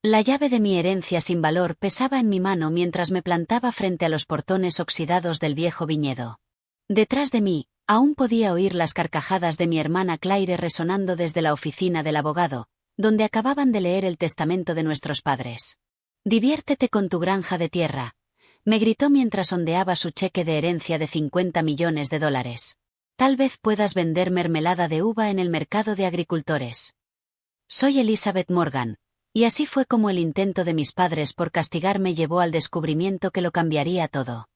La llave de mi herencia sin valor pesaba en mi mano mientras me plantaba frente a los portones oxidados del viejo viñedo. Detrás de mí, aún podía oír las carcajadas de mi hermana Claire resonando desde la oficina del abogado, donde acababan de leer el testamento de nuestros padres. «Diviértete con tu granja de tierra», me gritó mientras ondeaba su cheque de herencia de $50 millones. «Tal vez puedas vender mermelada de uva en el mercado de agricultores». Soy Elizabeth Morgan, y así fue como el intento de mis padres por castigarme llevó al descubrimiento que lo cambiaría todo.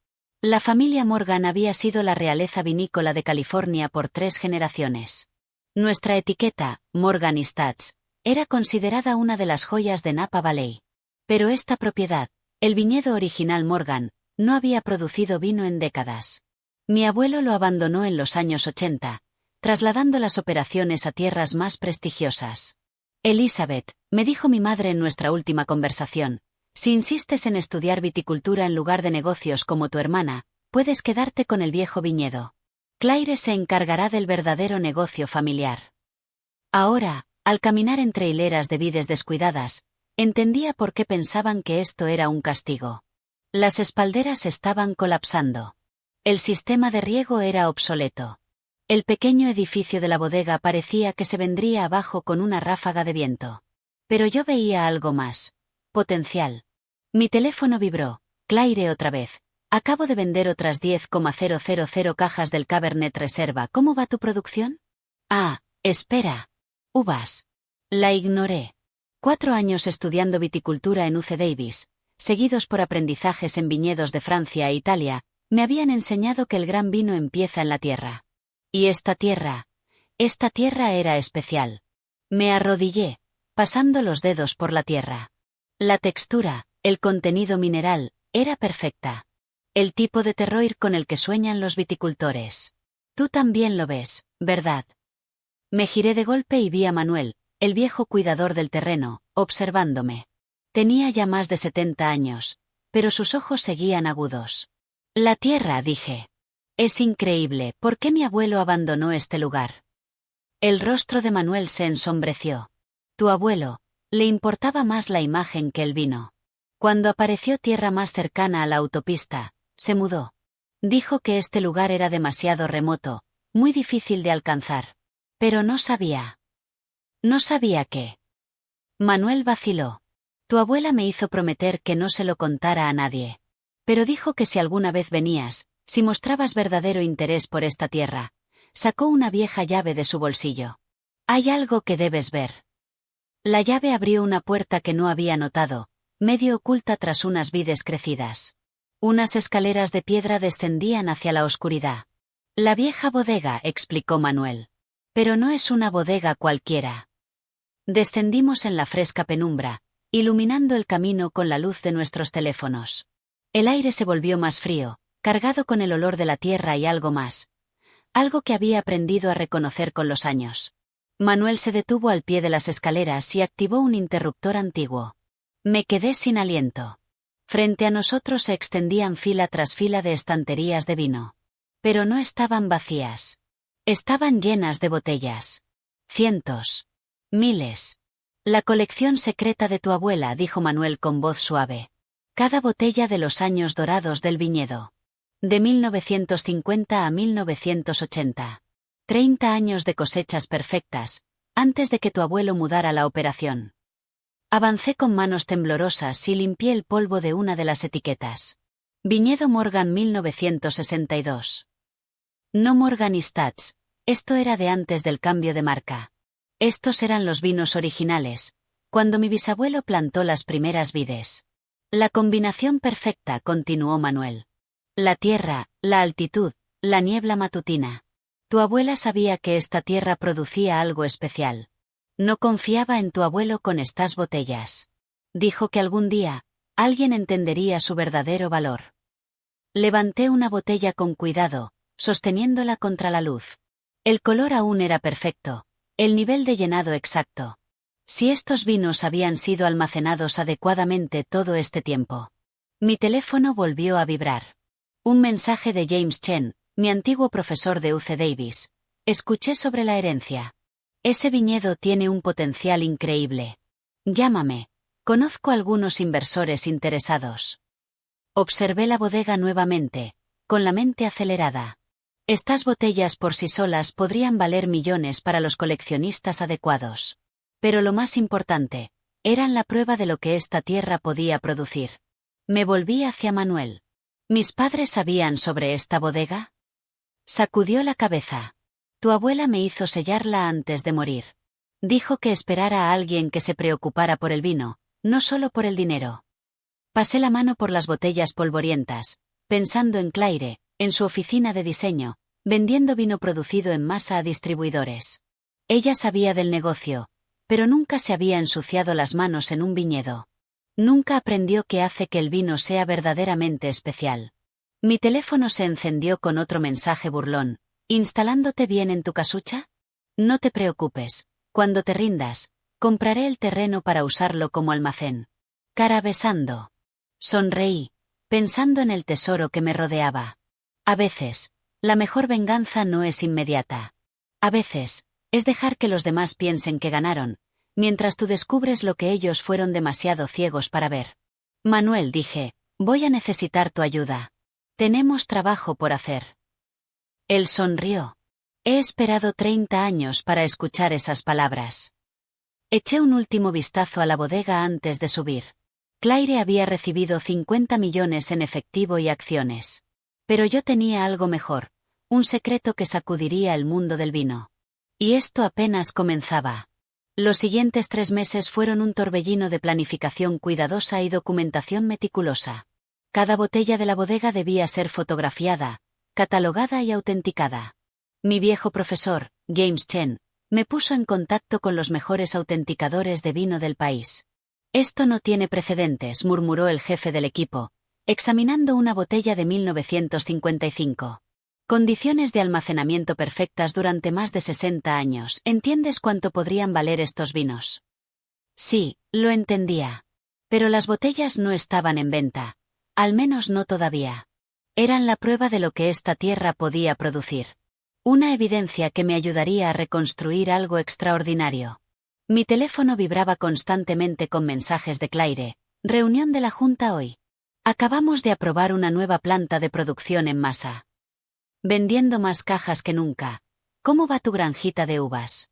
La familia Morgan había sido la realeza vinícola de California por 3 generaciones. Nuestra etiqueta, Morgan Stats, era considerada una de las joyas de Napa Valley. Pero esta propiedad, el viñedo original Morgan, no había producido vino en décadas. Mi abuelo lo abandonó en los años 80, trasladando las operaciones a tierras más prestigiosas. Elizabeth, me dijo mi madre en nuestra última conversación, si insistes en estudiar viticultura en lugar de negocios como tu hermana, puedes quedarte con el viejo viñedo. Claire se encargará del verdadero negocio familiar. Ahora, al caminar entre hileras de vides descuidadas, entendía por qué pensaban que esto era un castigo. Las espalderas estaban colapsando. El sistema de riego era obsoleto. El pequeño edificio de la bodega parecía que se vendría abajo con una ráfaga de viento. Pero yo veía algo más. Potencial. Mi teléfono vibró. Claire otra vez. Acabo de vender otras 10,000 cajas del Cabernet Reserva. ¿Cómo va tu producción? Ah, espera. Uvas. La ignoré. 4 años estudiando viticultura en UC Davis, seguidos por aprendizajes en viñedos de Francia e Italia, me habían enseñado que el gran vino empieza en la tierra. Y esta tierra era especial. Me arrodillé, pasando los dedos por la tierra. La textura, el contenido mineral, era perfecta. El tipo de terroir con el que sueñan los viticultores. Tú también lo ves, ¿verdad? Me giré de golpe y vi a Manuel, el viejo cuidador del terreno, observándome. Tenía ya más de 70 años, pero sus ojos seguían agudos. La tierra, dije. Es increíble, ¿por qué mi abuelo abandonó este lugar? El rostro de Manuel se ensombreció. Tu abuelo, le importaba más la imagen que el vino. Cuando apareció tierra más cercana a la autopista, se mudó. Dijo que este lugar era demasiado remoto, muy difícil de alcanzar. Pero no sabía. No sabía qué. Manuel vaciló. Tu abuela me hizo prometer que no se lo contara a nadie. Pero dijo que si alguna vez venías, si mostrabas verdadero interés por esta tierra, sacó una vieja llave de su bolsillo. Hay algo que debes ver. La llave abrió una puerta que no había notado, medio oculta tras unas vides crecidas. Unas escaleras de piedra descendían hacia la oscuridad. La vieja bodega, explicó Manuel. Pero no es una bodega cualquiera. Descendimos en la fresca penumbra, iluminando el camino con la luz de nuestros teléfonos. El aire se volvió más frío, cargado con el olor de la tierra y algo más. Algo que había aprendido a reconocer con los años. Manuel se detuvo al pie de las escaleras y activó un interruptor antiguo. Me quedé sin aliento. Frente a nosotros se extendían fila tras fila de estanterías de vino. Pero no estaban vacías. Estaban llenas de botellas. Cientos. Miles. La colección secreta de tu abuela, dijo Manuel con voz suave. Cada botella de los años dorados del viñedo. De 1950 a 1980. 30 años de cosechas perfectas, antes de que tu abuelo mudara la operación. Avancé con manos temblorosas y limpié el polvo de una de las etiquetas. Viñedo Morgan 1962. No Morgan Stats, esto era de antes del cambio de marca. Estos eran los vinos originales, cuando mi bisabuelo plantó las primeras vides. La combinación perfecta, continuó Manuel. La tierra, la altitud, la niebla matutina. Tu abuela sabía que esta tierra producía algo especial. No confiaba en tu abuelo con estas botellas. Dijo que algún día, alguien entendería su verdadero valor. Levanté una botella con cuidado, sosteniéndola contra la luz. El color aún era perfecto, el nivel de llenado exacto. Si estos vinos habían sido almacenados adecuadamente todo este tiempo. Mi teléfono volvió a vibrar. Un mensaje de James Chen, mi antiguo profesor de UC Davis. Escuché sobre la herencia. Ese viñedo tiene un potencial increíble. Llámame. Conozco algunos inversores interesados. Observé la bodega nuevamente, con la mente acelerada. Estas botellas por sí solas podrían valer millones para los coleccionistas adecuados. Pero lo más importante, eran la prueba de lo que esta tierra podía producir. Me volví hacia Manuel. ¿Mis padres sabían sobre esta bodega? Sacudió la cabeza. Tu abuela me hizo sellarla antes de morir. Dijo que esperara a alguien que se preocupara por el vino, no solo por el dinero. Pasé la mano por las botellas polvorientas, pensando en Claire, en su oficina de diseño, vendiendo vino producido en masa a distribuidores. Ella sabía del negocio, pero nunca se había ensuciado las manos en un viñedo. Nunca aprendió qué hace que el vino sea verdaderamente especial. Mi teléfono se encendió con otro mensaje burlón. ¿Instalándote bien en tu casucha? No te preocupes, cuando te rindas, compraré el terreno para usarlo como almacén. Cara besando. Sonreí, pensando en el tesoro que me rodeaba. A veces, la mejor venganza no es inmediata. A veces, es dejar que los demás piensen que ganaron, mientras tú descubres lo que ellos fueron demasiado ciegos para ver. Manuel, dije, voy a necesitar tu ayuda. Tenemos trabajo por hacer. Él sonrió. He esperado 30 años para escuchar esas palabras. Eché un último vistazo a la bodega antes de subir. Claire había recibido 50 millones en efectivo y acciones. Pero yo tenía algo mejor, un secreto que sacudiría el mundo del vino. Y esto apenas comenzaba. Los siguientes 3 meses fueron un torbellino de planificación cuidadosa y documentación meticulosa. Cada botella de la bodega debía ser fotografiada, catalogada y autenticada. Mi viejo profesor, James Chen, me puso en contacto con los mejores autenticadores de vino del país. Esto no tiene precedentes, murmuró el jefe del equipo, examinando una botella de 1955. Condiciones de almacenamiento perfectas durante más de 60 años. ¿Entiendes cuánto podrían valer estos vinos? Sí, lo entendía. Pero las botellas no estaban en venta. Al menos no todavía. Eran la prueba de lo que esta tierra podía producir. Una evidencia que me ayudaría a reconstruir algo extraordinario. Mi teléfono vibraba constantemente con mensajes de Claire. Reunión de la junta hoy. Acabamos de aprobar una nueva planta de producción en masa. Vendiendo más cajas que nunca. ¿Cómo va tu granjita de uvas?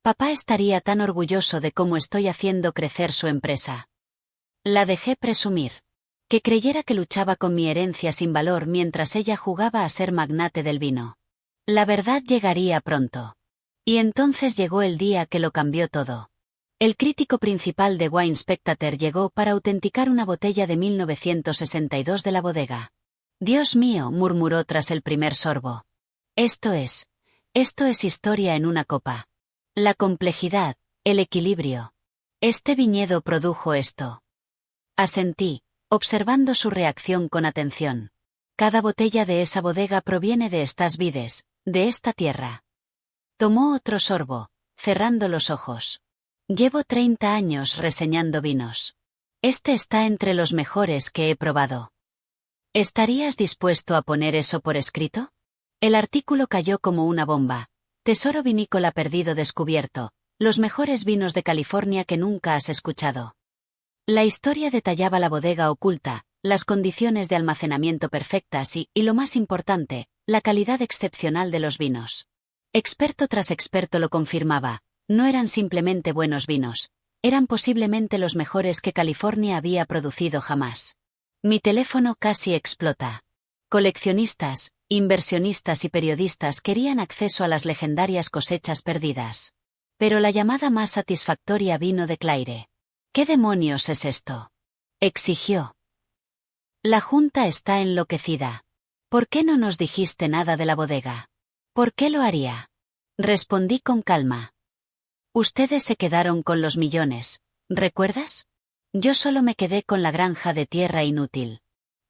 Papá estaría tan orgulloso de cómo estoy haciendo crecer su empresa. La dejé presumir. Que creyera que luchaba con mi herencia sin valor mientras ella jugaba a ser magnate del vino. La verdad llegaría pronto. Y entonces llegó el día que lo cambió todo. El crítico principal de Wine Spectator llegó para autenticar una botella de 1962 de la bodega. Dios mío, murmuró tras el primer sorbo. Esto es historia en una copa. La complejidad, el equilibrio. Este viñedo produjo esto. Asentí, observando su reacción con atención. Cada botella de esa bodega proviene de estas vides, de esta tierra. Tomó otro sorbo, cerrando los ojos. Llevo 30 años reseñando vinos. Este está entre los mejores que he probado. ¿Estarías dispuesto a poner eso por escrito? El artículo cayó como una bomba. Tesoro vinícola perdido descubierto, los mejores vinos de California que nunca has escuchado. La historia detallaba la bodega oculta, las condiciones de almacenamiento perfectas y lo más importante, la calidad excepcional de los vinos. Experto tras experto lo confirmaba, no eran simplemente buenos vinos, eran posiblemente los mejores que California había producido jamás. Mi teléfono casi explota. Coleccionistas, inversionistas y periodistas querían acceso a las legendarias cosechas perdidas. Pero la llamada más satisfactoria vino de Claire. ¿Qué demonios es esto? Exigió. La junta está enloquecida. ¿Por qué no nos dijiste nada de la bodega? ¿Por qué lo haría? Respondí con calma. Ustedes se quedaron con los millones, ¿recuerdas? Yo solo me quedé con la granja de tierra inútil.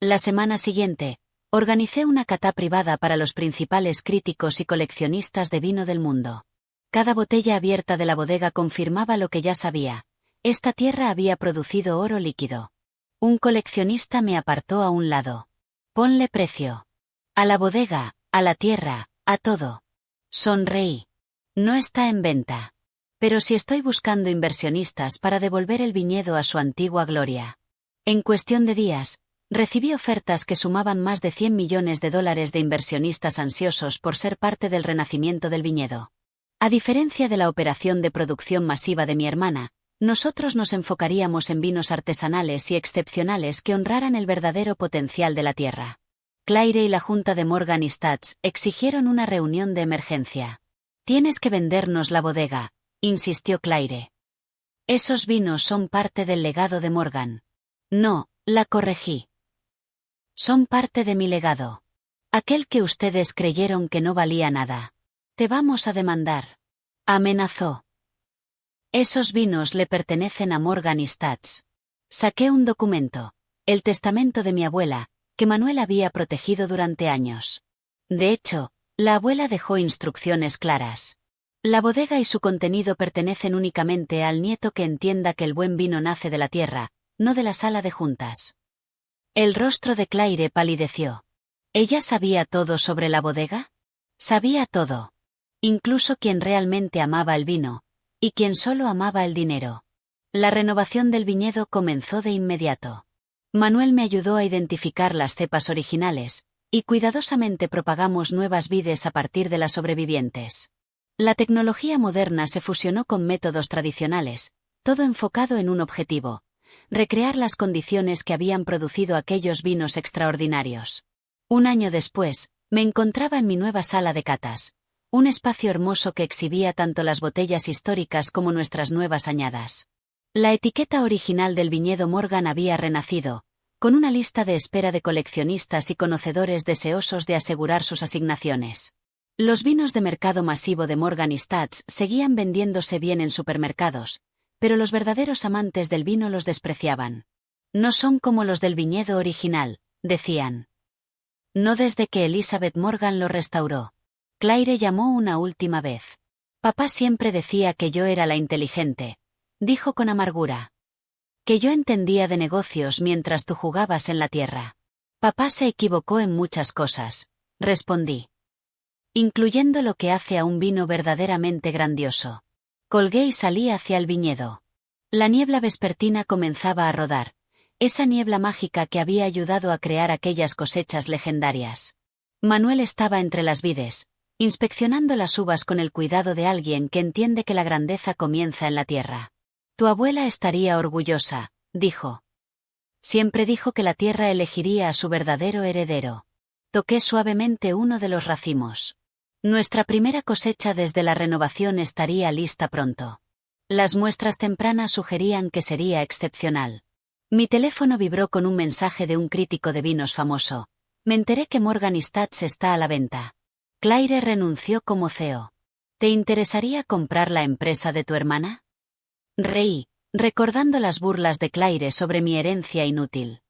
La semana siguiente, organicé una cata privada para los principales críticos y coleccionistas de vino del mundo. Cada botella abierta de la bodega confirmaba lo que ya sabía. Esta tierra había producido oro líquido. Un coleccionista me apartó a un lado. Ponle precio. A la bodega, a la tierra, a todo. Sonreí. No está en venta. Pero si estoy buscando inversionistas para devolver el viñedo a su antigua gloria. En cuestión de días, recibí ofertas que sumaban más de $100 millones de inversionistas ansiosos por ser parte del renacimiento del viñedo. A diferencia de la operación de producción masiva de mi hermana, nosotros nos enfocaríamos en vinos artesanales y excepcionales que honraran el verdadero potencial de la tierra. Claire y la junta de Morgan Statz exigieron una reunión de emergencia. Tienes que vendernos la bodega, insistió Claire. Esos vinos son parte del legado de Morgan. No, la corregí. Son parte de mi legado. Aquel que ustedes creyeron que no valía nada. Te vamos a demandar. Amenazó. Esos vinos le pertenecen a Morgan Statz. Saqué un documento, el testamento de mi abuela, que Manuel había protegido durante años. De hecho, la abuela dejó instrucciones claras. La bodega y su contenido pertenecen únicamente al nieto que entienda que el buen vino nace de la tierra, no de la sala de juntas. El rostro de Claire palideció. ¿Ella sabía todo sobre la bodega? Sabía todo. Incluso quien realmente amaba el vino, y quien solo amaba el dinero. La renovación del viñedo comenzó de inmediato. Manuel me ayudó a identificar las cepas originales, y cuidadosamente propagamos nuevas vides a partir de las sobrevivientes. La tecnología moderna se fusionó con métodos tradicionales, todo enfocado en un objetivo: recrear las condiciones que habían producido aquellos vinos extraordinarios. Un año después, me encontraba en mi nueva sala de catas, un espacio hermoso que exhibía tanto las botellas históricas como nuestras nuevas añadas. La etiqueta original del viñedo Morgan había renacido, con una lista de espera de coleccionistas y conocedores deseosos de asegurar sus asignaciones. Los vinos de mercado masivo de Morgan Statz seguían vendiéndose bien en supermercados, pero los verdaderos amantes del vino los despreciaban. No son como los del viñedo original, decían. No desde que Elizabeth Morgan lo restauró. Claire llamó una última vez. Papá siempre decía que yo era la inteligente, dijo con amargura. Que yo entendía de negocios mientras tú jugabas en la tierra. Papá se equivocó en muchas cosas, respondí. Incluyendo lo que hace a un vino verdaderamente grandioso. Colgué y salí hacia el viñedo. La niebla vespertina comenzaba a rodar, esa niebla mágica que había ayudado a crear aquellas cosechas legendarias. Manuel estaba entre las vides, inspeccionando las uvas con el cuidado de alguien que entiende que la grandeza comienza en la tierra. Tu abuela estaría orgullosa, dijo. Siempre dijo que la tierra elegiría a su verdadero heredero. Toqué suavemente uno de los racimos. Nuestra primera cosecha desde la renovación estaría lista pronto. Las muestras tempranas sugerían que sería excepcional. Mi teléfono vibró con un mensaje de un crítico de vinos famoso. Me enteré que Morgan Statz está a la venta. Claire renunció como CEO. ¿Te interesaría comprar la empresa de tu hermana? Reí, recordando las burlas de Claire sobre mi herencia inútil.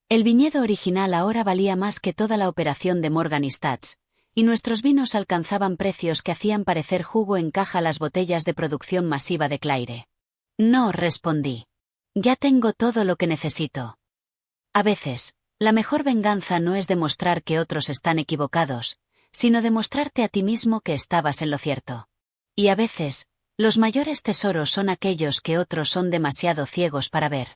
El viñedo original ahora valía más que toda la operación de Morgan Statz, y nuestros vinos alcanzaban precios que hacían parecer jugo en caja las botellas de producción masiva de Claire. No, respondí. Ya tengo todo lo que necesito. A veces, la mejor venganza no es demostrar que otros están equivocados, sino demostrarte a ti mismo que estabas en lo cierto. Y a veces, los mayores tesoros son aquellos que otros son demasiado ciegos para ver.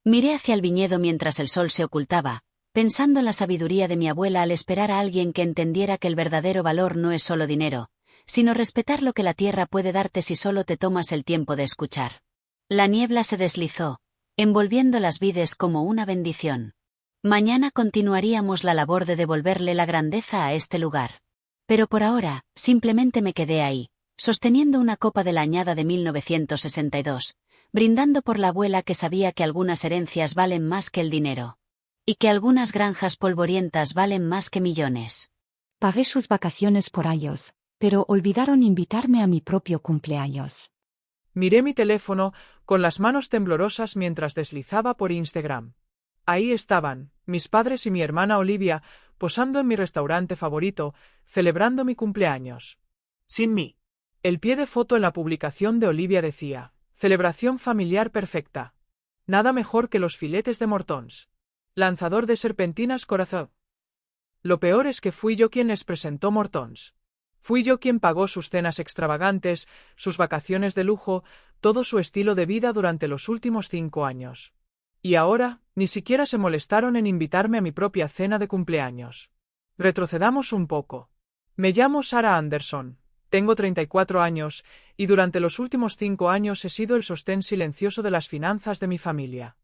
Miré hacia el viñedo mientras el sol se ocultaba, pensando en la sabiduría de mi abuela al esperar a alguien que entendiera que el verdadero valor no es solo dinero, sino respetar lo que la tierra puede darte si solo te tomas el tiempo de escuchar. La niebla se deslizó, envolviendo las vides como una bendición. Mañana continuaríamos la labor de devolverle la grandeza a este lugar. Pero por ahora, simplemente me quedé ahí, sosteniendo una copa de la añada de 1962, brindando por la abuela que sabía que algunas herencias valen más que el dinero. Y que algunas granjas polvorientas valen más que millones. Pagué sus vacaciones por años, pero olvidaron invitarme a mi propio cumpleaños. Miré mi teléfono con las manos temblorosas mientras deslizaba por Instagram. Ahí estaban, mis padres y mi hermana Olivia, posando en mi restaurante favorito, celebrando mi cumpleaños. Sin mí. El pie de foto en la publicación de Olivia decía, celebración familiar perfecta. Nada mejor que los filetes de Mortons. Lanzador de serpentinas corazón. Lo peor es que fui yo quien les presentó Mortons. Fui yo quien pagó sus cenas extravagantes, sus vacaciones de lujo, todo su estilo de vida durante los últimos 5 años. Y ahora, ni siquiera se molestaron en invitarme a mi propia cena de cumpleaños. Retrocedamos un poco. Me llamo Sarah Anderson, tengo 34 años, y durante los últimos 5 años he sido el sostén silencioso de las finanzas de mi familia.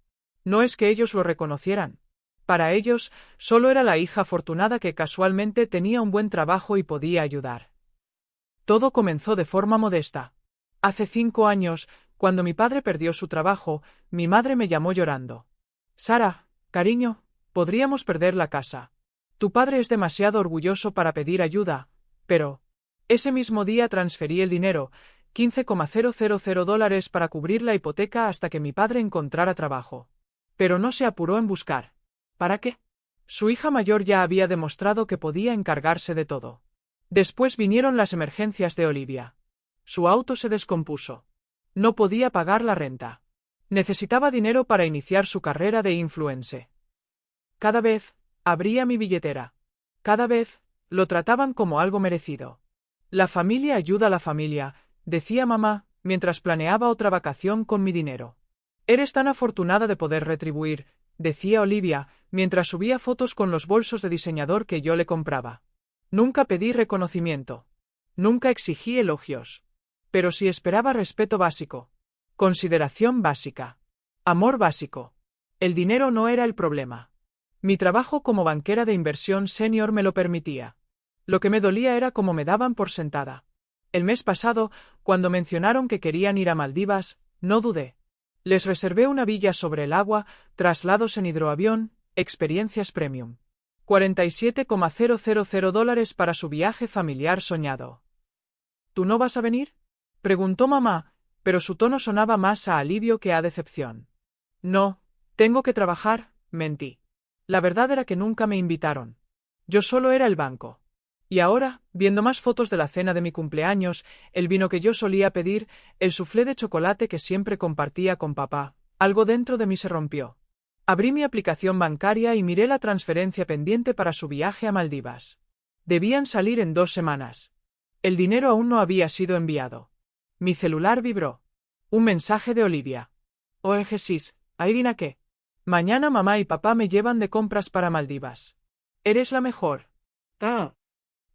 No es que ellos lo reconocieran. Para ellos, solo era la hija afortunada que casualmente tenía un buen trabajo y podía ayudar. Todo comenzó de forma modesta. Hace 5 años, cuando mi padre perdió su trabajo, mi madre me llamó llorando. Sarah, cariño, podríamos perder la casa. Tu padre es demasiado orgulloso para pedir ayuda, pero... Ese mismo día transferí el dinero, $15,000 para cubrir la hipoteca hasta que mi padre encontrara trabajo. Pero no se apuró en buscar. ¿Para qué? Su hija mayor ya había demostrado que podía encargarse de todo. Después vinieron las emergencias de Olivia. Su auto se descompuso. No podía pagar la renta. Necesitaba dinero para iniciar su carrera de influencer. Cada vez, abría mi billetera. Cada vez, lo trataban como algo merecido. La familia ayuda a la familia, decía mamá, mientras planeaba otra vacación con mi dinero. Eres tan afortunada de poder retribuir, decía Olivia, mientras subía fotos con los bolsos de diseñador que yo le compraba. Nunca pedí reconocimiento. Nunca exigí elogios. Pero sí esperaba respeto básico. Consideración básica. Amor básico. El dinero no era el problema. Mi trabajo como banquera de inversión senior me lo permitía. Lo que me dolía era cómo me daban por sentada. El mes pasado, cuando mencionaron que querían ir a Maldivas, no dudé. Les reservé una villa sobre el agua, traslados en hidroavión, experiencias premium. $47,000 para su viaje familiar soñado. ¿Tú no vas a venir?, preguntó mamá, pero su tono sonaba más a alivio que a decepción. No, tengo que trabajar, mentí. La verdad era que nunca me invitaron. Yo solo era el banco. Y ahora, viendo más fotos de la cena de mi cumpleaños, el vino que yo solía pedir, el soufflé de chocolate que siempre compartía con papá, algo dentro de mí se rompió. Abrí mi aplicación bancaria y miré la transferencia pendiente para su viaje a Maldivas. Debían salir en 2 semanas. El dinero aún no había sido enviado. Mi celular vibró. Un mensaje de Olivia. «Oye Jesús, ¿adivina qué? Mañana mamá y papá me llevan de compras para Maldivas. Eres la mejor». Ah.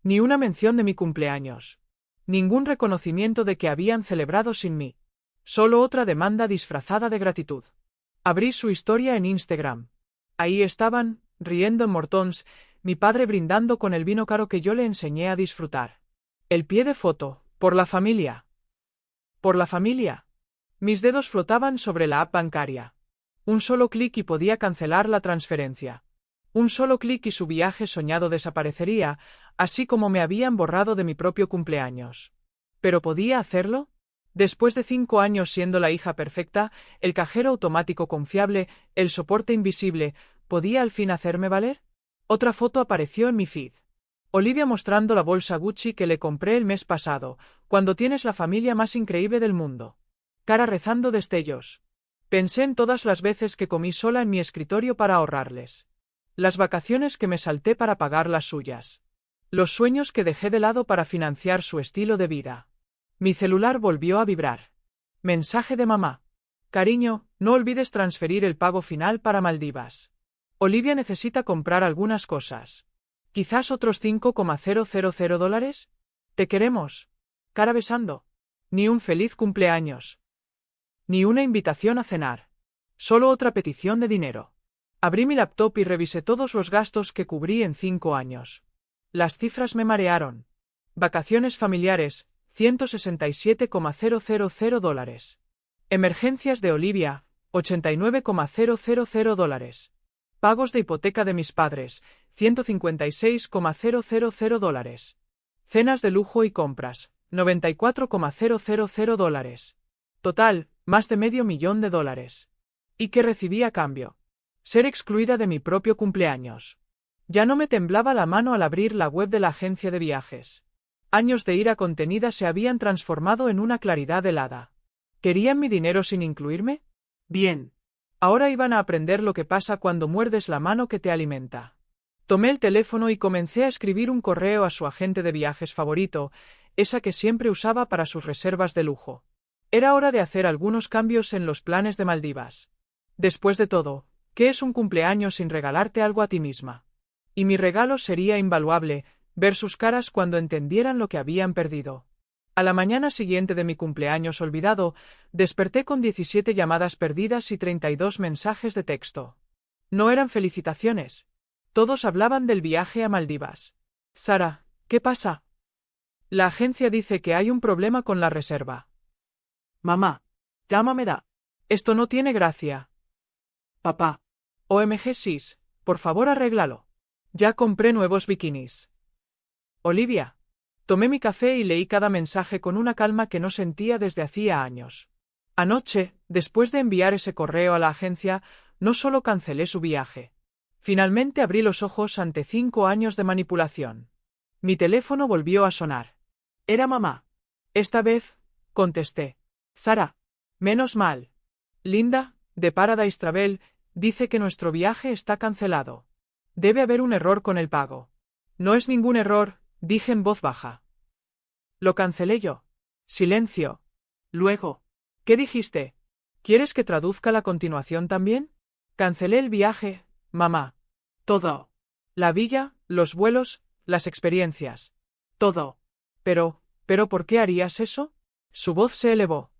Ni una mención de mi cumpleaños. Ningún reconocimiento de que habían celebrado sin mí. Solo otra demanda disfrazada de gratitud. Abrí su historia en Instagram. Ahí estaban, riendo en Mortons, mi padre brindando con el vino caro que yo le enseñé a disfrutar. El pie de foto, por la familia. Por la familia. Mis dedos flotaban sobre la app bancaria. Un solo clic y podía cancelar la transferencia. Un solo clic y su viaje soñado desaparecería, así como me habían borrado de mi propio cumpleaños. ¿Pero podía hacerlo? Después de 5 años siendo la hija perfecta, el cajero automático confiable, el soporte invisible, ¿podía al fin hacerme valer? Otra foto apareció en mi feed. Olivia mostrando la bolsa Gucci que le compré el mes pasado, cuando tienes la familia más increíble del mundo. Cara rezando destellos. Pensé en todas las veces que comí sola en mi escritorio para ahorrarles. Las vacaciones que me salté para pagar las suyas. Los sueños que dejé de lado para financiar su estilo de vida. Mi celular volvió a vibrar. Mensaje de mamá. Cariño, no olvides transferir el pago final para Maldivas. Olivia necesita comprar algunas cosas. ¿Quizás otros $5,000? Te queremos. Cara besando. Ni un feliz cumpleaños. Ni una invitación a cenar. Solo otra petición de dinero. Abrí mi laptop y revisé todos los gastos que cubrí en 5 años. Las cifras me marearon. Vacaciones familiares, $167,000. Emergencias de Olivia, $89,000. Pagos de hipoteca de mis padres, $156,000. Cenas de lujo y compras, $94,000. Total, más de $500,000. ¿Y qué recibí a cambio? Ser excluida de mi propio cumpleaños. Ya no me temblaba la mano al abrir la web de la agencia de viajes. Años de ira contenida se habían transformado en una claridad helada. ¿Querían mi dinero sin incluirme? Bien. Ahora iban a aprender lo que pasa cuando muerdes la mano que te alimenta. Tomé el teléfono y comencé a escribir un correo a su agente de viajes favorito, esa que siempre usaba para sus reservas de lujo. Era hora de hacer algunos cambios en los planes de Maldivas. Después de todo, ¿qué es un cumpleaños sin regalarte algo a ti misma? Y mi regalo sería invaluable, ver sus caras cuando entendieran lo que habían perdido. A la mañana siguiente de mi cumpleaños olvidado, desperté con 17 llamadas perdidas y 32 mensajes de texto. No eran felicitaciones. Todos hablaban del viaje a Maldivas. Sara, ¿qué pasa? La agencia dice que hay un problema con la reserva. Mamá, llámame da. Esto no tiene gracia. Papá. OMG sis, por favor arréglalo. Ya compré nuevos bikinis. Olivia. Tomé mi café y leí cada mensaje con una calma que no sentía desde hacía años. Anoche, después de enviar ese correo a la agencia, no solo cancelé su viaje. Finalmente abrí los ojos ante 5 años de manipulación. Mi teléfono volvió a sonar. Era mamá. Esta vez, contesté. Sara. Menos mal. Linda, de Paradise Travel, dice que nuestro viaje está cancelado. Debe haber un error con el pago. No es ningún error, dije en voz baja. Lo cancelé yo. Silencio. Luego. ¿Qué dijiste? ¿Quieres que traduzca la continuación también? Cancelé el viaje, mamá. Todo. La villa, los vuelos, las experiencias. Todo. Pero ¿por qué harías eso? Su voz se elevó.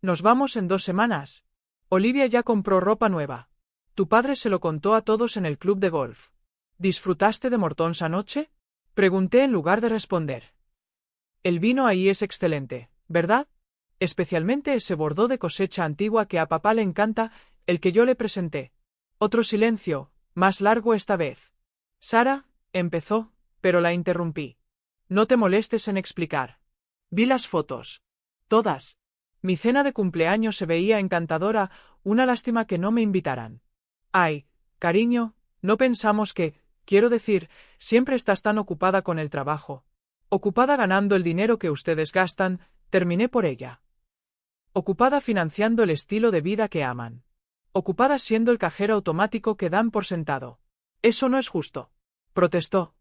Nos vamos en 2 semanas. Olivia ya compró ropa nueva. Tu padre se lo contó a todos en el club de golf. ¿Disfrutaste de Mortons anoche? Pregunté en lugar de responder. El vino ahí es excelente, ¿verdad? Especialmente ese bordó de cosecha antigua que a papá le encanta, el que yo le presenté. Otro silencio, más largo esta vez. Sara, empezó, pero la interrumpí. No te molestes en explicar. Vi las fotos. Todas. Mi cena de cumpleaños se veía encantadora, una lástima que no me invitaran. Ay, cariño, no pensamos que, quiero decir, siempre estás tan ocupada con el trabajo. Ocupada ganando el dinero que ustedes gastan, terminé por ella. Ocupada financiando el estilo de vida que aman. Ocupada siendo el cajero automático que dan por sentado. Eso no es justo. Protestó.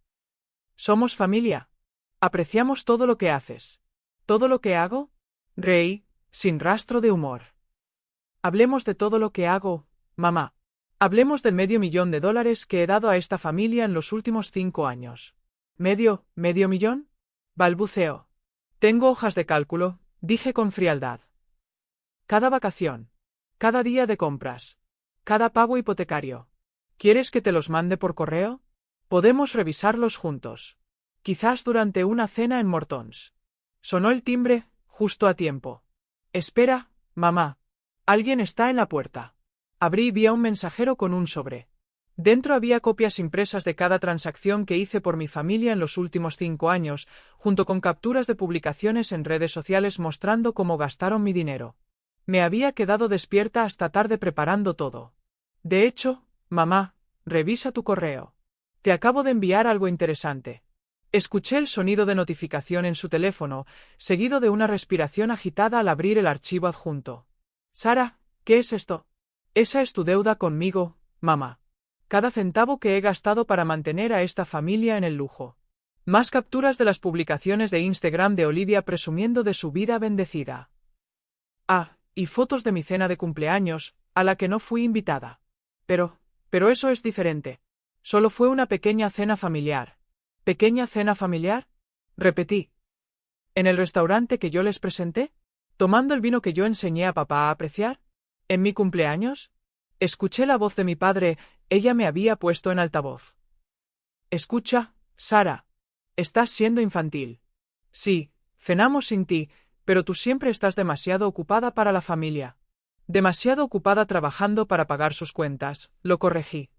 Somos familia. Apreciamos todo lo que haces. ¿Todo lo que hago? Reí, sin rastro de humor. Hablemos de todo lo que hago, mamá. Hablemos del $500,000 que he dado a esta familia en los últimos 5 años. ¿Medio millón? Balbuceó. Tengo hojas de cálculo, dije con frialdad. Cada vacación. Cada día de compras. Cada pago hipotecario. ¿Quieres que te los mande por correo? Podemos revisarlos juntos. Quizás durante una cena en Mortons. Sonó el timbre, justo a tiempo. Espera, mamá. Alguien está en la puerta. Abrí y vi a un mensajero con un sobre. Dentro había copias impresas de cada transacción que hice por mi familia en los últimos 5 años, junto con capturas de publicaciones en redes sociales mostrando cómo gastaron mi dinero. Me había quedado despierta hasta tarde preparando todo. De hecho, mamá, revisa tu correo. Te acabo de enviar algo interesante. Escuché el sonido de notificación en su teléfono, seguido de una respiración agitada al abrir el archivo adjunto. Sara, ¿qué es esto? Esa es tu deuda conmigo, mamá. Cada centavo que he gastado para mantener a esta familia en el lujo. Más capturas de las publicaciones de Instagram de Olivia presumiendo de su vida bendecida. Ah, y fotos de mi cena de cumpleaños, a la que no fui invitada. Pero eso es diferente. Solo fue una pequeña cena familiar. ¿Pequeña cena familiar? Repetí. ¿En el restaurante que yo les presenté? ¿Tomando el vino que yo enseñé a papá a apreciar? ¿En mi cumpleaños? Escuché la voz de mi padre, ella me había puesto en altavoz. Escucha, Sara. Estás siendo infantil. Sí, cenamos sin ti, pero tú siempre estás demasiado ocupada para la familia. Demasiado ocupada trabajando para pagar sus cuentas, lo corregí.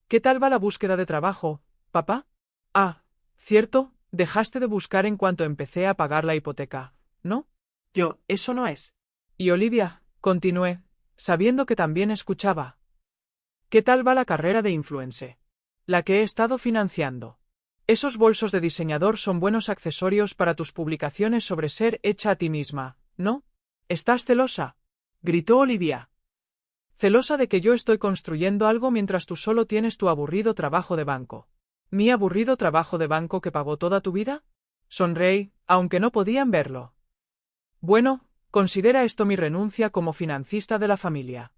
¿Qué tal va la búsqueda de trabajo, papá? Ah, cierto, dejaste de buscar en cuanto empecé a pagar la hipoteca, ¿no? Eso no es. Y Olivia, continué, sabiendo que también escuchaba. ¿Qué tal va la carrera de influencer? La que he estado financiando. Esos bolsos de diseñador son buenos accesorios para tus publicaciones sobre ser hecha a ti misma, ¿no? ¿Estás celosa? Gritó Olivia. Celosa de que yo estoy construyendo algo mientras tú solo tienes tu aburrido trabajo de banco. ¿Mi aburrido trabajo de banco que pagó toda tu vida? Sonreí, aunque no podían verlo. Bueno, considera esto mi renuncia como financista de la familia.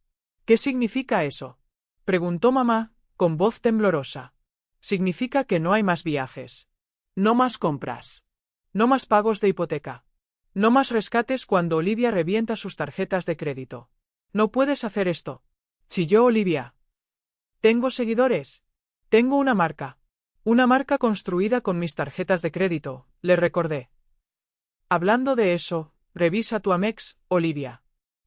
¿Qué significa eso? Preguntó mamá, con voz temblorosa. Significa que no hay más viajes. No más compras. No más pagos de hipoteca. No más rescates cuando Olivia revienta sus tarjetas de crédito. No puedes hacer esto. Chilló Olivia. Tengo seguidores. Tengo una marca. Una marca construida con mis tarjetas de crédito, le recordé. Hablando de eso, revisa tu Amex, Olivia.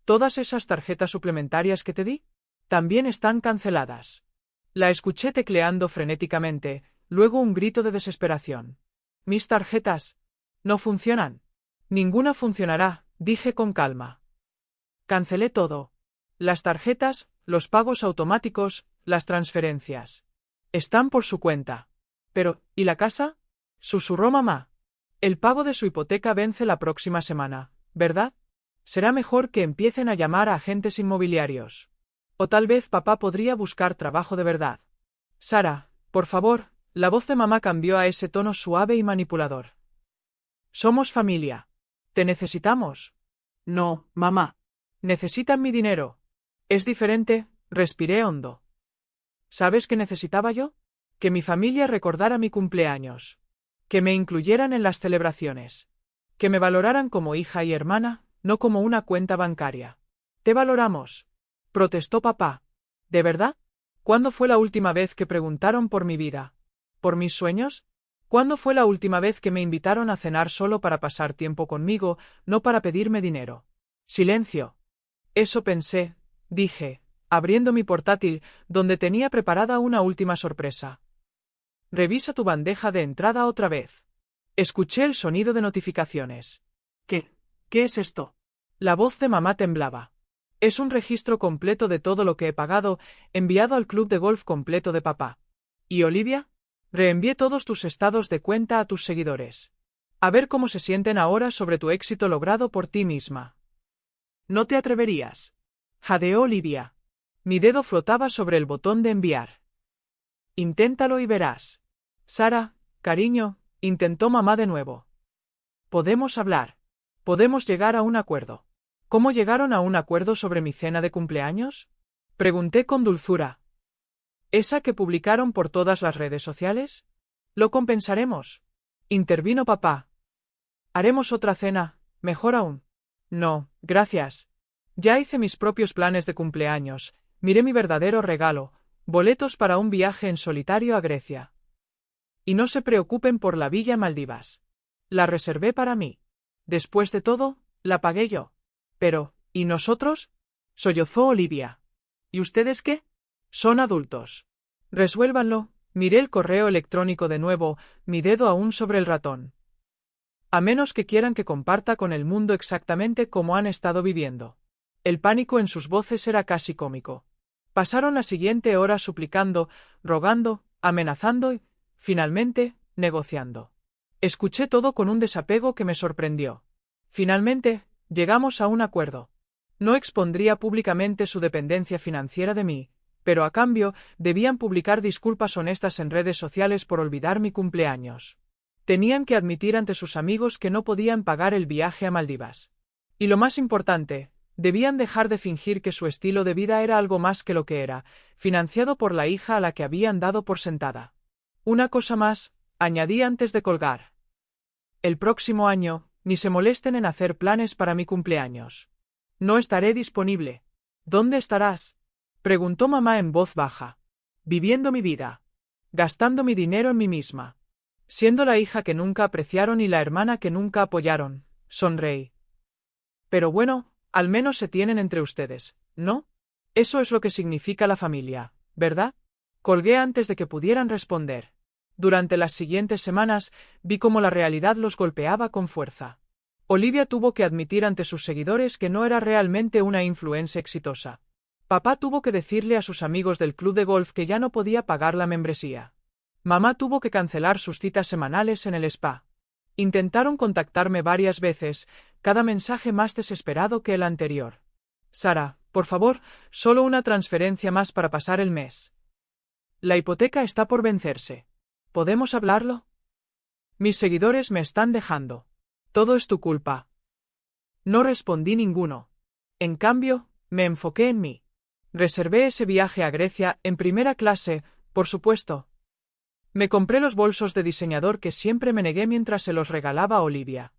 ¿Todas esas tarjetas suplementarias que te di? También están canceladas. La escuché tecleando frenéticamente, luego un grito de desesperación. Mis tarjetas no funcionan. Ninguna funcionará, dije con calma. Cancelé todo. Las tarjetas, los pagos automáticos, las transferencias. Están por su cuenta. Pero, ¿y la casa? Susurró mamá. El pago de su hipoteca vence la próxima semana, ¿verdad? Será mejor que empiecen a llamar a agentes inmobiliarios. O tal vez papá podría buscar trabajo de verdad. Sara, por favor, la voz de mamá cambió a ese tono suave y manipulador. Somos familia. Te necesitamos. No, mamá. Necesitan mi dinero. Es diferente, respiré hondo. ¿Sabes qué necesitaba yo? Que mi familia recordara mi cumpleaños. Que me incluyeran en las celebraciones. Que me valoraran como hija y hermana, no como una cuenta bancaria. Te valoramos, protestó papá. ¿De verdad? ¿Cuándo fue la última vez que preguntaron por mi vida? ¿Por mis sueños? ¿Cuándo fue la última vez que me invitaron a cenar solo para pasar tiempo conmigo, no para pedirme dinero? Silencio. Eso pensé, dije, abriendo mi portátil, donde tenía preparada una última sorpresa. Revisa tu bandeja de entrada otra vez. Escuché el sonido de notificaciones. ¿Qué es esto? La voz de mamá temblaba. Es un registro completo de todo lo que he pagado, enviado al club de golf completo de papá. ¿Y Olivia? Reenvié todos tus estados de cuenta a tus seguidores. A ver cómo se sienten ahora sobre tu éxito logrado por ti misma. No te atreverías. Jadeó Olivia. Mi dedo flotaba sobre el botón de enviar. Inténtalo y verás. Sara, cariño, intentó mamá de nuevo. Podemos hablar. Podemos llegar a un acuerdo. ¿Cómo llegaron a un acuerdo sobre mi cena de cumpleaños? Pregunté con dulzura. ¿Esa que publicaron por todas las redes sociales? Lo compensaremos. Intervino papá. Haremos otra cena, mejor aún. No, gracias. Ya hice mis propios planes de cumpleaños, miré mi verdadero regalo, boletos para un viaje en solitario a Grecia. Y no se preocupen por la villa Maldivas. La reservé para mí. Después de todo, la pagué yo. Pero, ¿y nosotros? Sollozó Olivia. ¿Y ustedes qué? Son adultos. Resuélvanlo. Miré el correo electrónico de nuevo, mi dedo aún sobre el ratón. A menos que quieran que comparta con el mundo exactamente cómo han estado viviendo. El pánico en sus voces era casi cómico. Pasaron la siguiente hora suplicando, rogando, amenazando y, finalmente, negociando. Escuché todo con un desapego que me sorprendió. Finalmente, llegamos a un acuerdo. No expondría públicamente su dependencia financiera de mí, pero a cambio, debían publicar disculpas honestas en redes sociales por olvidar mi cumpleaños. Tenían que admitir ante sus amigos que no podían pagar el viaje a Maldivas. Y lo más importante, debían dejar de fingir que su estilo de vida era algo más que lo que era, financiado por la hija a la que habían dado por sentada. Una cosa más, añadí antes de colgar. El próximo año, ni se molesten en hacer planes para mi cumpleaños. No estaré disponible. ¿Dónde estarás? Preguntó mamá en voz baja. Viviendo mi vida. Gastando mi dinero en mí misma. Siendo la hija que nunca apreciaron y la hermana que nunca apoyaron, sonreí. Pero bueno, al menos se tienen entre ustedes, ¿no? Eso es lo que significa la familia, ¿verdad? Colgué antes de que pudieran responder. Durante las siguientes semanas, vi cómo la realidad los golpeaba con fuerza. Olivia tuvo que admitir ante sus seguidores que no era realmente una influencer exitosa. Papá tuvo que decirle a sus amigos del club de golf que ya no podía pagar la membresía. Mamá tuvo que cancelar sus citas semanales en el spa. Intentaron contactarme varias veces, cada mensaje más desesperado que el anterior. Sara, Por favor, solo una transferencia más para pasar el mes. La hipoteca está por vencerse. ¿Podemos hablarlo? Mis seguidores me están dejando. Todo es tu culpa. No respondí ninguno. En cambio, me enfoqué en mí. Reservé ese viaje a Grecia en primera clase, por supuesto. Me compré los bolsos de diseñador que siempre me negué mientras se los regalaba a Olivia.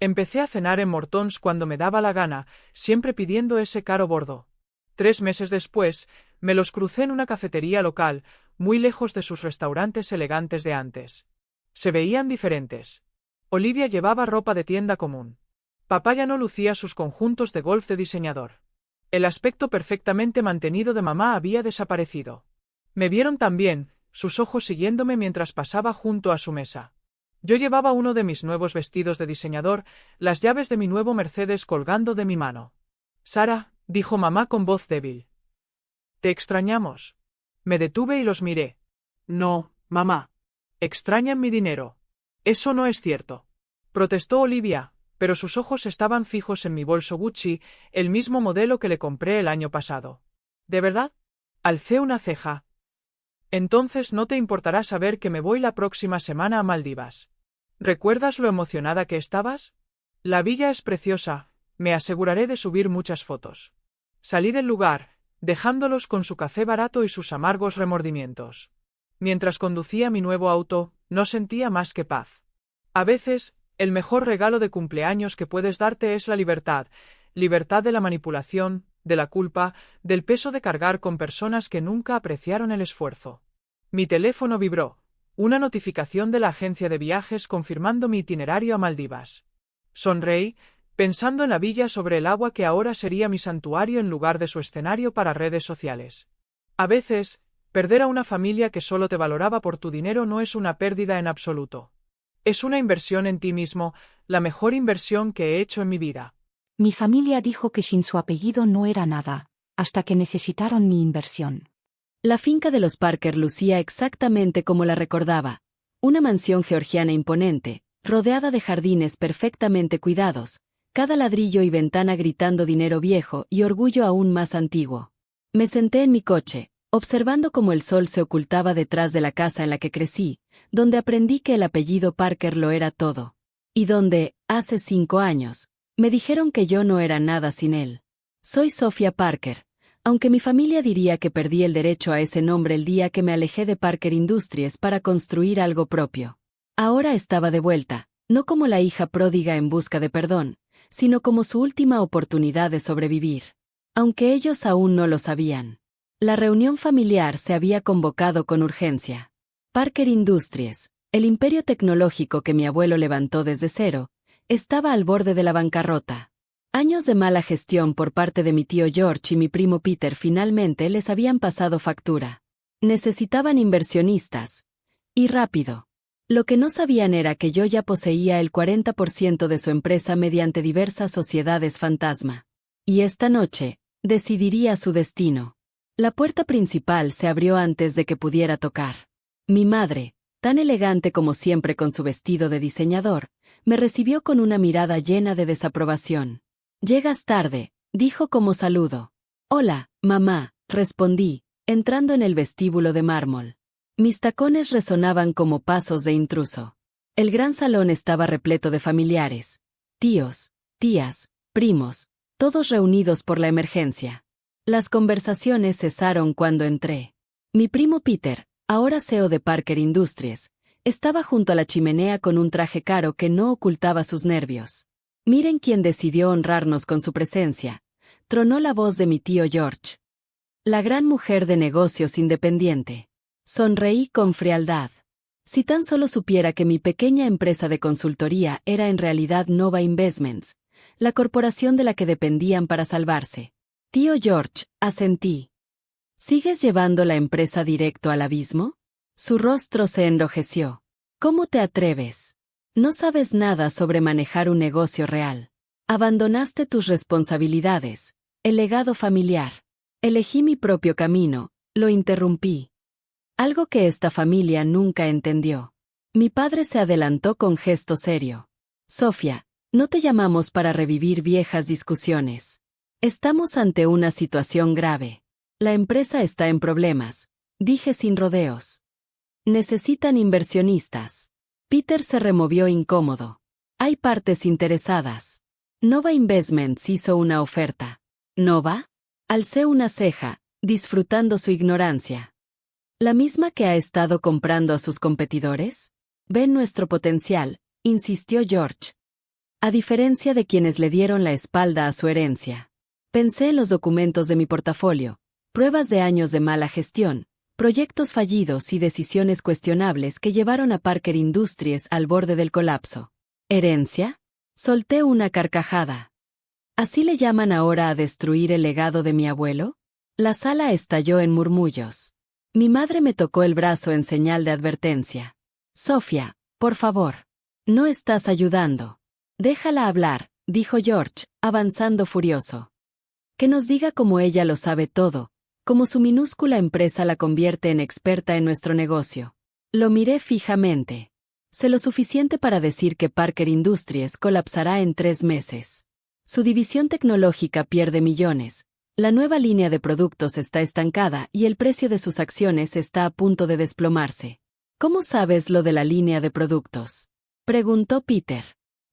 Empecé a cenar en Mortons cuando me daba la gana, siempre pidiendo ese caro bordo. 3 meses después, me los crucé en una cafetería local, muy lejos de sus restaurantes elegantes de antes. Se veían diferentes. Olivia llevaba ropa de tienda común. Papá ya no lucía sus conjuntos de golf de diseñador. El aspecto perfectamente mantenido de mamá había desaparecido. Me vieron también, sus ojos siguiéndome mientras pasaba junto a su mesa. Yo llevaba uno de mis nuevos vestidos de diseñador, las llaves de mi nuevo Mercedes colgando de mi mano. Sara, dijo mamá con voz débil. Te extrañamos. Me detuve y los miré. No, mamá. Extrañan mi dinero. Eso no es cierto. Protestó Olivia, pero sus ojos estaban fijos en mi bolso Gucci, el mismo modelo que le compré el año pasado. ¿De verdad? Alcé una ceja. Entonces no te importará saber que me voy la próxima semana a Maldivas. ¿Recuerdas lo emocionada que estabas? La villa es preciosa, me aseguraré de subir muchas fotos. Salí del lugar, dejándolos con su café barato y sus amargos remordimientos. Mientras conducía mi nuevo auto, no sentía más que paz. A veces, el mejor regalo de cumpleaños que puedes darte es la libertad, libertad de la manipulación, de la culpa, del peso de cargar con personas que nunca apreciaron el esfuerzo. Mi teléfono vibró, una notificación de la agencia de viajes confirmando mi itinerario a Maldivas. Sonreí, pensando en la villa sobre el agua que ahora sería mi santuario en lugar de su escenario para redes sociales. A veces, perder a una familia que solo te valoraba por tu dinero no es una pérdida en absoluto. Es una inversión en ti mismo, la mejor inversión que he hecho en mi vida. Mi familia dijo que sin su apellido no era nada, hasta que necesitaron mi inversión. La finca de los Parker lucía exactamente como la recordaba. Una mansión georgiana imponente, rodeada de jardines perfectamente cuidados, cada ladrillo y ventana gritando dinero viejo y orgullo aún más antiguo. Me senté en mi coche, observando cómo el sol se ocultaba detrás de la casa en la que crecí, donde aprendí que el apellido Parker lo era todo. Y donde, hace 5 años, me dijeron que yo no era nada sin él. Soy Sofía Parker, aunque mi familia diría que perdí el derecho a ese nombre el día que me alejé de Parker Industries para construir algo propio. Ahora estaba de vuelta, no como la hija pródiga en busca de perdón, sino como su última oportunidad de sobrevivir. Aunque ellos aún no lo sabían. La reunión familiar se había convocado con urgencia. Parker Industries, el imperio tecnológico que mi abuelo levantó desde cero, estaba al borde de la bancarrota. Años de mala gestión por parte de mi tío George y mi primo Peter finalmente les habían pasado factura. Necesitaban inversionistas. Y rápido. Lo que no sabían era que yo ya poseía el 40% de su empresa mediante diversas sociedades fantasma. Y esta noche, decidiría su destino. La puerta principal se abrió antes de que pudiera tocar. Mi madre, tan elegante como siempre con su vestido de diseñador, me recibió con una mirada llena de desaprobación. «Llegas tarde», dijo como saludo. «Hola, mamá», respondí, entrando en el vestíbulo de mármol. Mis tacones resonaban como pasos de intruso. El gran salón estaba repleto de familiares, tíos, tías, primos, todos reunidos por la emergencia. Las conversaciones cesaron cuando entré. Mi primo Peter, ahora CEO de Parker Industries, estaba junto a la chimenea con un traje caro que no ocultaba sus nervios. «Miren quién decidió honrarnos con su presencia», tronó la voz de mi tío George. La gran mujer de negocios independiente. Sonreí con frialdad. Si tan solo supiera que mi pequeña empresa de consultoría era en realidad Nova Investments, la corporación de la que dependían para salvarse. Tío George, asentí. ¿Sigues llevando la empresa directo al abismo? Su rostro se enrojeció. ¿Cómo te atreves? No sabes nada sobre manejar un negocio real. Abandonaste tus responsabilidades, el legado familiar. Elegí mi propio camino, lo interrumpí. Algo que esta familia nunca entendió. Mi padre se adelantó con gesto serio. Sofía, no te llamamos para revivir viejas discusiones. Estamos ante una situación grave. La empresa está en problemas, dije sin rodeos. Necesitan inversionistas. Peter se removió incómodo. Hay partes interesadas. Nova Investments hizo una oferta. ¿Nova? Alcé una ceja, disfrutando su ignorancia. ¿La misma que ha estado comprando a sus competidores? Ven nuestro potencial, insistió George. A diferencia de quienes le dieron la espalda a su herencia. Pensé en los documentos de mi portafolio, pruebas de años de mala gestión, proyectos fallidos y decisiones cuestionables que llevaron a Parker Industries al borde del colapso. ¿Herencia? Solté una carcajada. ¿Así le llaman ahora a destruir el legado de mi abuelo? La sala estalló en murmullos. Mi madre me tocó el brazo en señal de advertencia. Sofía, por favor. No estás ayudando. Déjala hablar, dijo George, avanzando furioso. Que nos diga cómo ella lo sabe todo, cómo su minúscula empresa la convierte en experta en nuestro negocio. Lo miré fijamente. Sé lo suficiente para decir que Parker Industries colapsará en 3 meses. Su división tecnológica pierde millones, la nueva línea de productos está estancada y el precio de sus acciones está a punto de desplomarse. ¿Cómo sabes lo de la línea de productos?, preguntó Peter.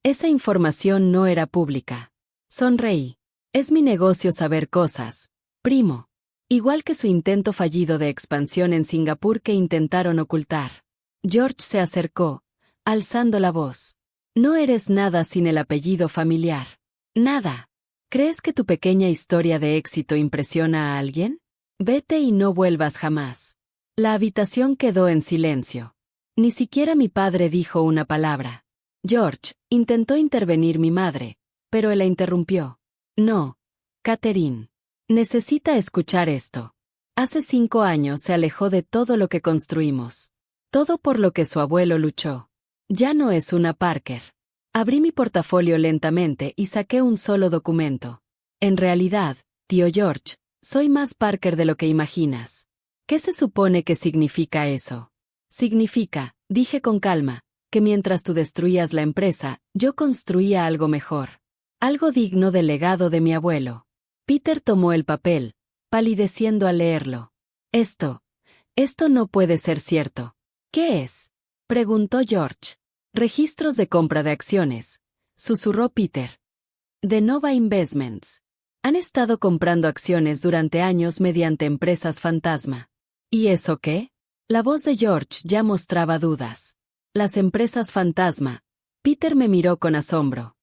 Esa información no era pública. Sonreí. Es mi negocio saber cosas, primo. Igual que su intento fallido de expansión en Singapur que intentaron ocultar. George se acercó, alzando la voz. No eres nada sin el apellido familiar. Nada. ¿Crees que tu pequeña historia de éxito impresiona a alguien? Vete y no vuelvas jamás. La habitación quedó en silencio. Ni siquiera mi padre dijo una palabra. George, intentó intervenir mi madre, pero él la interrumpió. No, Catherine. Necesita escuchar esto. Hace 5 años se alejó de todo lo que construimos. Todo por lo que su abuelo luchó. Ya no es una Parker. Abrí mi portafolio lentamente y saqué un solo documento. En realidad, tío George, soy más Parker de lo que imaginas. ¿Qué se supone que significa eso? Significa, dije con calma, que mientras tú destruías la empresa, yo construía algo mejor. Algo digno del legado de mi abuelo. Peter tomó el papel, palideciendo al leerlo. Esto no puede ser cierto. ¿Qué es?, preguntó George. Registros de compra de acciones, susurró Peter. De Nova Investments. Han estado comprando acciones durante años mediante empresas fantasma. ¿Y eso qué? La voz de George ya mostraba dudas. Las empresas fantasma. Peter me miró con asombro.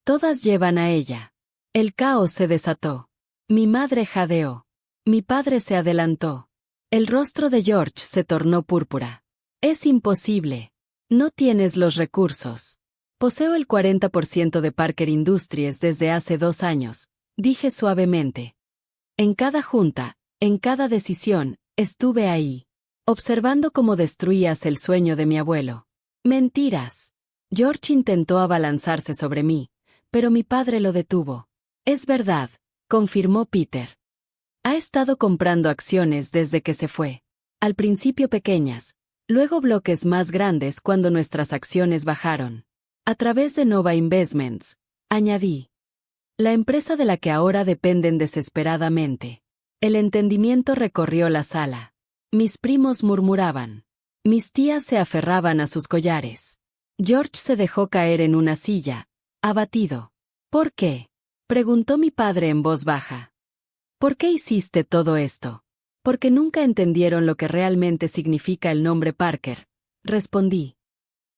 Todas llevan a ella. El caos se desató. Mi madre jadeó. Mi padre se adelantó. El rostro de George se tornó púrpura. Es imposible. No tienes los recursos. Poseo el 40% de Parker Industries desde hace 2 años, dije suavemente. En cada junta, en cada decisión, estuve ahí, observando cómo destruías el sueño de mi abuelo. Mentiras. George intentó abalanzarse sobre mí, pero mi padre lo detuvo. Es verdad, confirmó Peter. Ha estado comprando acciones desde que se fue. Al principio pequeñas, luego bloques más grandes cuando nuestras acciones bajaron. A través de Nova Investments, añadí. La empresa de la que ahora dependen desesperadamente. El entendimiento recorrió la sala. Mis primos murmuraban. Mis tías se aferraban a sus collares. George se dejó caer en una silla, abatido. ¿Por qué?, preguntó mi padre en voz baja. ¿Por qué hiciste todo esto? Porque nunca entendieron lo que realmente significa el nombre Parker, respondí.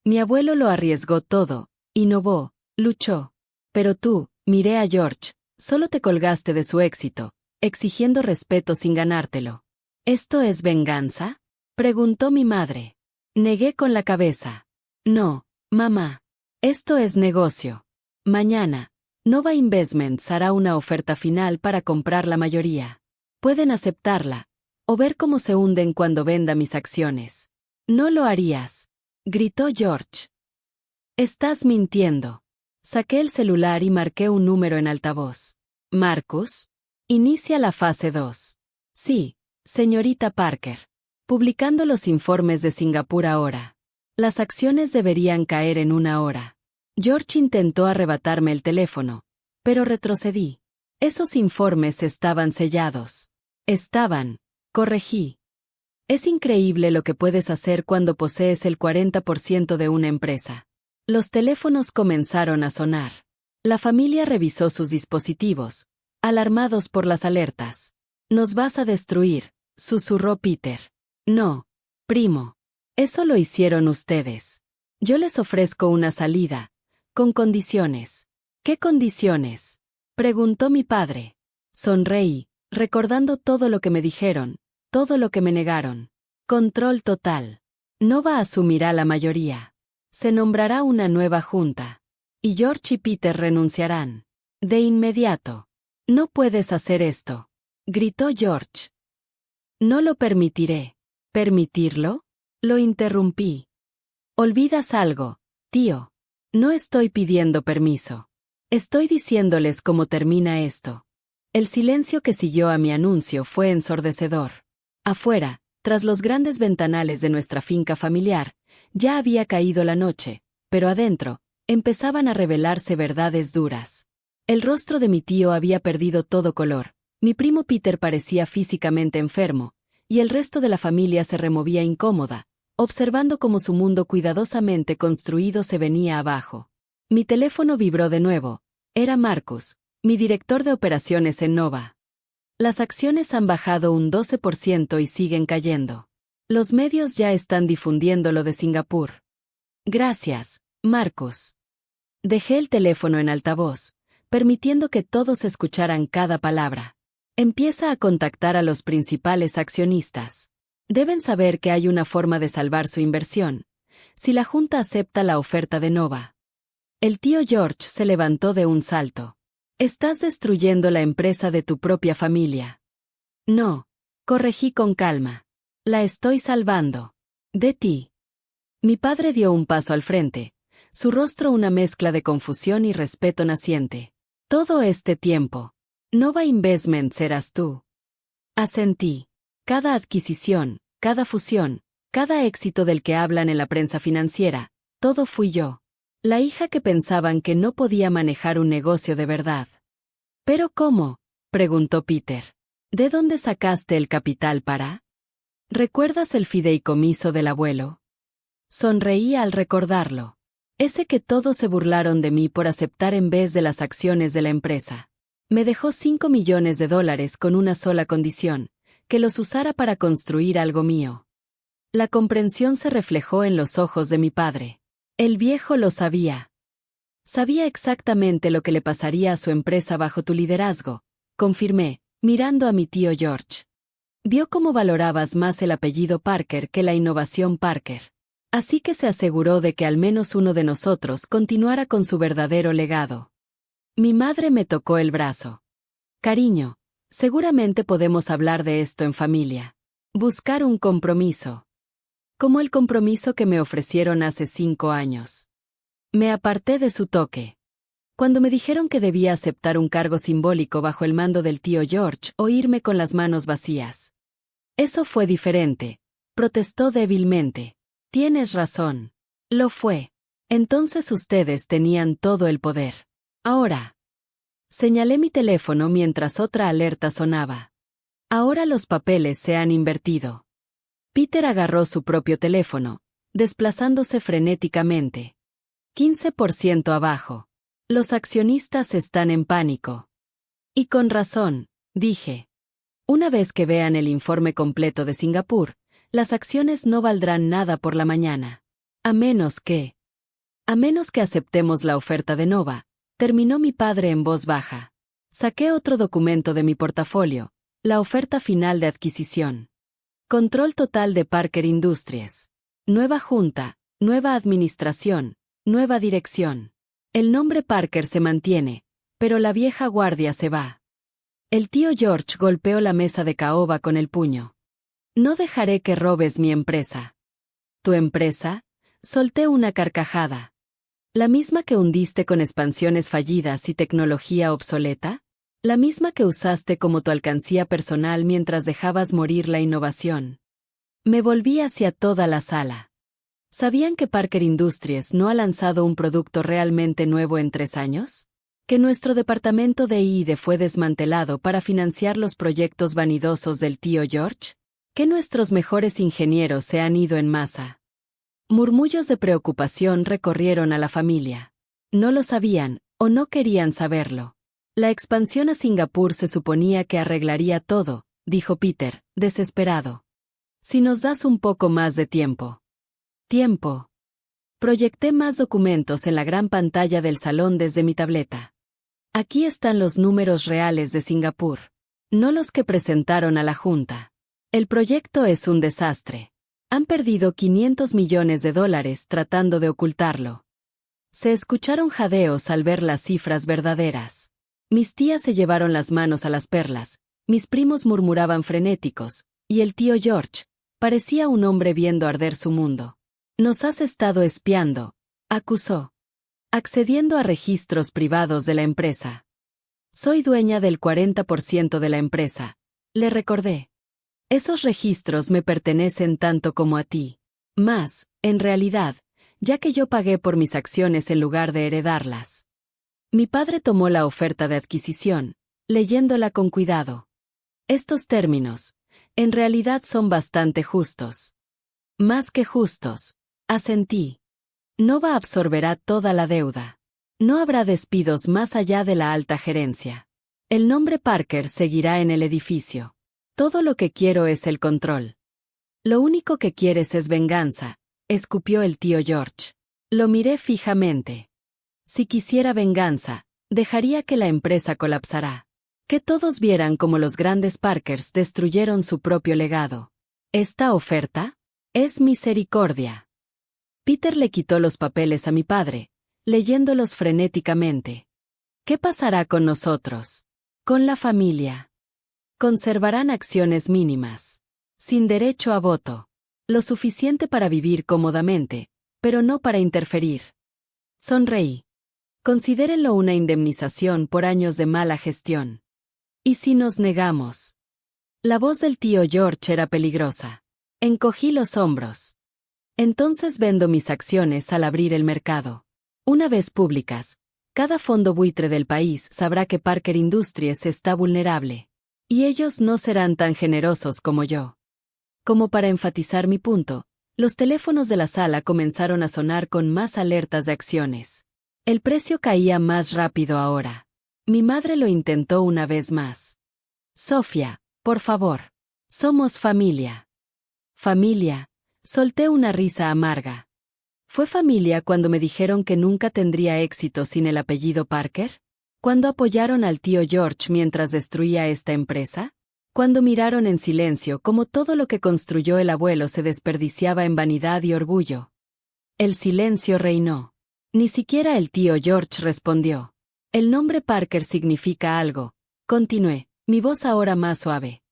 Mi abuelo lo arriesgó todo, innovó, luchó. Pero tú, miré a George, solo te colgaste de su éxito, exigiendo respeto sin ganártelo. ¿Esto es venganza?, preguntó mi madre. Negué con la cabeza. No, mamá. Esto es negocio. Mañana, Nova Investments hará una oferta final para comprar la mayoría. Pueden aceptarla, o ver cómo se hunden cuando venda mis acciones. No lo harías, gritó George. Estás mintiendo. Saqué el celular y marqué un número en altavoz. Marcus, inicia la fase 2. Sí, señorita Parker. Publicando los informes de Singapur ahora. Las acciones deberían caer en 1 hora. George intentó arrebatarme el teléfono, pero retrocedí. Esos informes estaban sellados. Corregí. Es increíble lo que puedes hacer cuando posees el 40% de una empresa. Los teléfonos comenzaron a sonar. La familia revisó sus dispositivos, alarmados por las alertas. «Nos vas a destruir», susurró Peter. «No, primo. Eso lo hicieron ustedes. Yo les ofrezco una salida, con condiciones». «¿Qué condiciones?», preguntó mi padre. Sonreí, recordando todo lo que me dijeron, todo lo que me negaron. Control total. Nova asumirá la mayoría. Se nombrará una nueva junta. Y George y Peter renunciarán. De inmediato. «No puedes hacer esto», gritó George. «No lo permitiré». «¿Permitirlo?», lo interrumpí. «Olvidas algo, tío. No estoy pidiendo permiso. Estoy diciéndoles cómo termina esto». El silencio que siguió a mi anuncio fue ensordecedor. Afuera, tras los grandes ventanales de nuestra finca familiar, ya había caído la noche, pero adentro, empezaban a revelarse verdades duras. El rostro de mi tío había perdido todo color, mi primo Peter parecía físicamente enfermo, y el resto de la familia se removía incómoda, observando cómo su mundo cuidadosamente construido se venía abajo. Mi teléfono vibró de nuevo. Era Marcus, mi director de operaciones en Nova. «Las acciones han bajado un 12% y siguen cayendo. Los medios ya están difundiendo lo de Singapur». «Gracias, Marcus». Dejé el teléfono en altavoz, permitiendo que todos escucharan cada palabra. «Empieza a contactar a los principales accionistas. Deben saber que hay una forma de salvar su inversión, si la junta acepta la oferta de Nova». El tío George se levantó de un salto. «Estás destruyendo la empresa de tu propia familia». «No», corregí con calma. «La estoy salvando. De ti». Mi padre dio un paso al frente, su rostro una mezcla de confusión y respeto naciente. «Todo este tiempo. Nova Investments eras tú». Asentí. Cada adquisición, cada fusión, cada éxito del que hablan en la prensa financiera, todo fui yo. La hija que pensaban que no podía manejar un negocio de verdad. «¿Pero cómo?», preguntó Peter. «¿De dónde sacaste el capital para? ¿Recuerdas el fideicomiso del abuelo?». Sonreí al recordarlo. Ese que todos se burlaron de mí por aceptar en vez de las acciones de la empresa. Me dejó $5 millones con una sola condición, que los usara para construir algo mío. La comprensión se reflejó en los ojos de mi padre. El viejo lo sabía. «Sabía exactamente lo que le pasaría a su empresa bajo tu liderazgo», confirmé, mirando a mi tío George. «Vio cómo valorabas más el apellido Parker que la innovación Parker. Así que se aseguró de que al menos uno de nosotros continuara con su verdadero legado». Mi madre me tocó el brazo. «Cariño, seguramente podemos hablar de esto en familia. Buscar un compromiso. Como el compromiso que me ofrecieron hace 5 años». Me aparté de su toque. Cuando me dijeron que debía aceptar un cargo simbólico bajo el mando del tío George o irme con las manos vacías. «Eso fue diferente», protestó débilmente. «Tienes razón. Lo fue. Entonces ustedes tenían todo el poder. Ahora». Señalé mi teléfono mientras otra alerta sonaba. «Ahora los papeles se han invertido». Peter agarró su propio teléfono, desplazándose frenéticamente. 15% abajo. Los accionistas están en pánico. Y con razón, dije. Una vez que vean el informe completo de Singapur, las acciones no valdrán nada por la mañana. A menos que aceptemos la oferta de Nova, terminó mi padre en voz baja. Saqué otro documento de mi portafolio, la oferta final de adquisición. Control total de Parker Industries. Nueva junta, nueva administración, nueva dirección. El nombre Parker se mantiene, pero la vieja guardia se va. El tío George golpeó la mesa de caoba con el puño. «No dejaré que robes mi empresa». «¿Tu empresa?», solté una carcajada. «¿La misma que hundiste con expansiones fallidas y tecnología obsoleta? ¿La misma que usaste como tu alcancía personal mientras dejabas morir la innovación?» Me volví hacia toda la sala. ¿Sabían que Parker Industries no ha lanzado un producto realmente nuevo en 3 años? Que nuestro departamento de I+D fue desmantelado para financiar los proyectos vanidosos del tío George. Que nuestros mejores ingenieros se han ido en masa. Murmullos de preocupación recorrieron a la familia. No lo sabían, o no querían saberlo. La expansión a Singapur se suponía que arreglaría todo, dijo Peter, desesperado. Si nos das un poco más de tiempo. Tiempo. Proyecté más documentos en la gran pantalla del salón desde mi tableta. Aquí están los números reales de Singapur, no los que presentaron a la Junta. El proyecto es un desastre. Han perdido $500 millones tratando de ocultarlo. Se escucharon jadeos al ver las cifras verdaderas. Mis tías se llevaron las manos a las perlas, mis primos murmuraban frenéticos, y el tío George parecía un hombre viendo arder su mundo. Nos has estado espiando, acusó. Accediendo a registros privados de la empresa. Soy dueña del 40% de la empresa, le recordé. Esos registros me pertenecen tanto como a ti. Más, en realidad, ya que yo pagué por mis acciones en lugar de heredarlas. Mi padre tomó la oferta de adquisición, leyéndola con cuidado. Estos términos, en realidad son bastante justos. Más que justos, asentí. Nova absorberá toda la deuda. No habrá despidos más allá de la alta gerencia. El nombre Parker seguirá en el edificio. Todo lo que quiero es el control. Lo único que quieres es venganza, escupió el tío George. Lo miré fijamente. Si quisiera venganza, dejaría que la empresa colapsara. Que todos vieran cómo los grandes Parkers destruyeron su propio legado. ¿Esta oferta? Es misericordia. Peter le quitó los papeles a mi padre, leyéndolos frenéticamente. ¿Qué pasará con nosotros? Con la familia. Conservarán acciones mínimas. Sin derecho a voto. Lo suficiente para vivir cómodamente, pero no para interferir. Sonreí. Considérenlo una indemnización por años de mala gestión. ¿Y si nos negamos? La voz del tío George era peligrosa. Encogí los hombros. Entonces vendo mis acciones al abrir el mercado. Una vez públicas, cada fondo buitre del país sabrá que Parker Industries está vulnerable. Y ellos no serán tan generosos como yo. Como para enfatizar mi punto, los teléfonos de la sala comenzaron a sonar con más alertas de acciones. El precio caía más rápido ahora. Mi madre lo intentó una vez más. Sofía, por favor. Somos familia. Familia. Solté una risa amarga. ¿Fue familia cuando me dijeron que nunca tendría éxito sin el apellido Parker? ¿Cuándo apoyaron al tío George mientras destruía esta empresa? ¿Cuándo miraron en silencio cómo todo lo que construyó el abuelo se desperdiciaba en vanidad y orgullo? El silencio reinó. Ni siquiera el tío George respondió. El nombre Parker significa algo, continué, mi voz ahora más suave.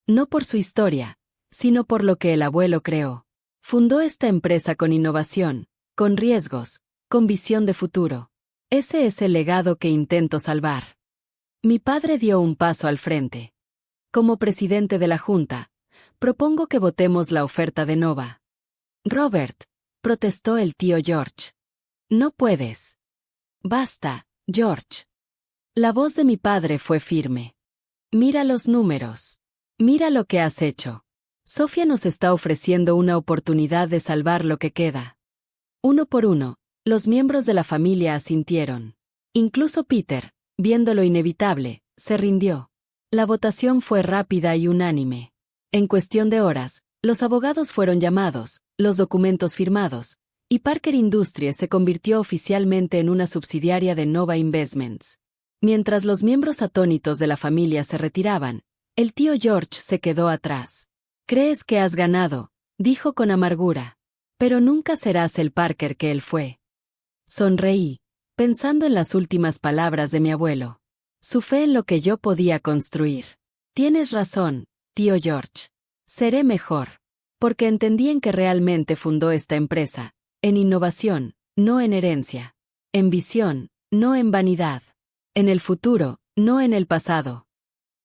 No por su historia, sino por lo que el abuelo creó. Fundó esta empresa con innovación, con riesgos, con visión de futuro. Ese es el legado que intento salvar. Mi padre dio un paso al frente. Como presidente de la Junta, propongo que votemos la oferta de Nova. Robert, protestó el tío George. No puedes. Basta, George. La voz de mi padre fue firme. Mira los números. Mira lo que has hecho. Sofía nos está ofreciendo una oportunidad de salvar lo que queda. Uno por uno, los miembros de la familia asintieron. Incluso Peter, viendo lo inevitable, se rindió. La votación fue rápida y unánime. En cuestión de horas, los abogados fueron llamados, los documentos firmados, y Parker Industries se convirtió oficialmente en una subsidiaria de Nova Investments. Mientras los miembros atónitos de la familia se retiraban, el tío George se quedó atrás. «Crees que has ganado», dijo con amargura. «Pero nunca serás el Parker que él fue». Sonreí, pensando en las últimas palabras de mi abuelo. Su fe en lo que yo podía construir. Tienes razón, tío George. Seré mejor. Porque entendí en que realmente fundó esta empresa. En innovación, no en herencia. En visión, no en vanidad. En el futuro, no en el pasado.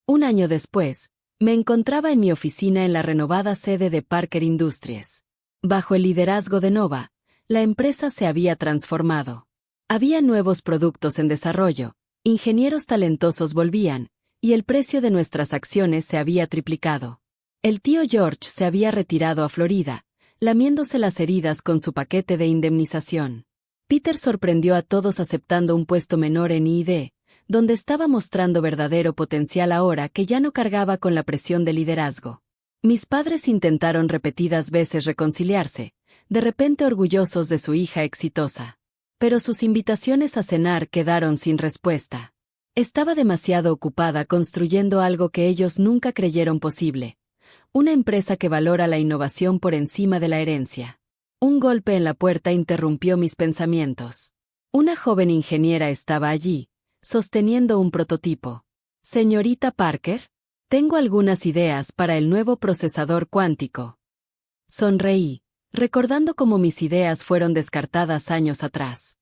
Un año después, me encontraba en mi oficina en la renovada sede de Parker Industries. Bajo el liderazgo de Nova, la empresa se había transformado. Había nuevos productos en desarrollo, Ingenieros talentosos volvían, y el precio de nuestras acciones se había triplicado. El tío George se había retirado a Florida, lamiéndose las heridas con su paquete de indemnización. Peter sorprendió a todos aceptando un puesto menor en I&D, donde estaba mostrando verdadero potencial ahora que ya no cargaba con la presión de liderazgo. Mis padres intentaron repetidas veces reconciliarse, de repente orgullosos de su hija exitosa. Pero sus invitaciones a cenar quedaron sin respuesta. Estaba demasiado ocupada construyendo algo que ellos nunca creyeron posible. Una empresa que valora la innovación por encima de la herencia. Un golpe en la puerta interrumpió mis pensamientos. Una joven ingeniera estaba allí, sosteniendo un prototipo. Señorita Parker, tengo algunas ideas para el nuevo procesador cuántico. Sonreí, recordando cómo mis ideas fueron descartadas años atrás.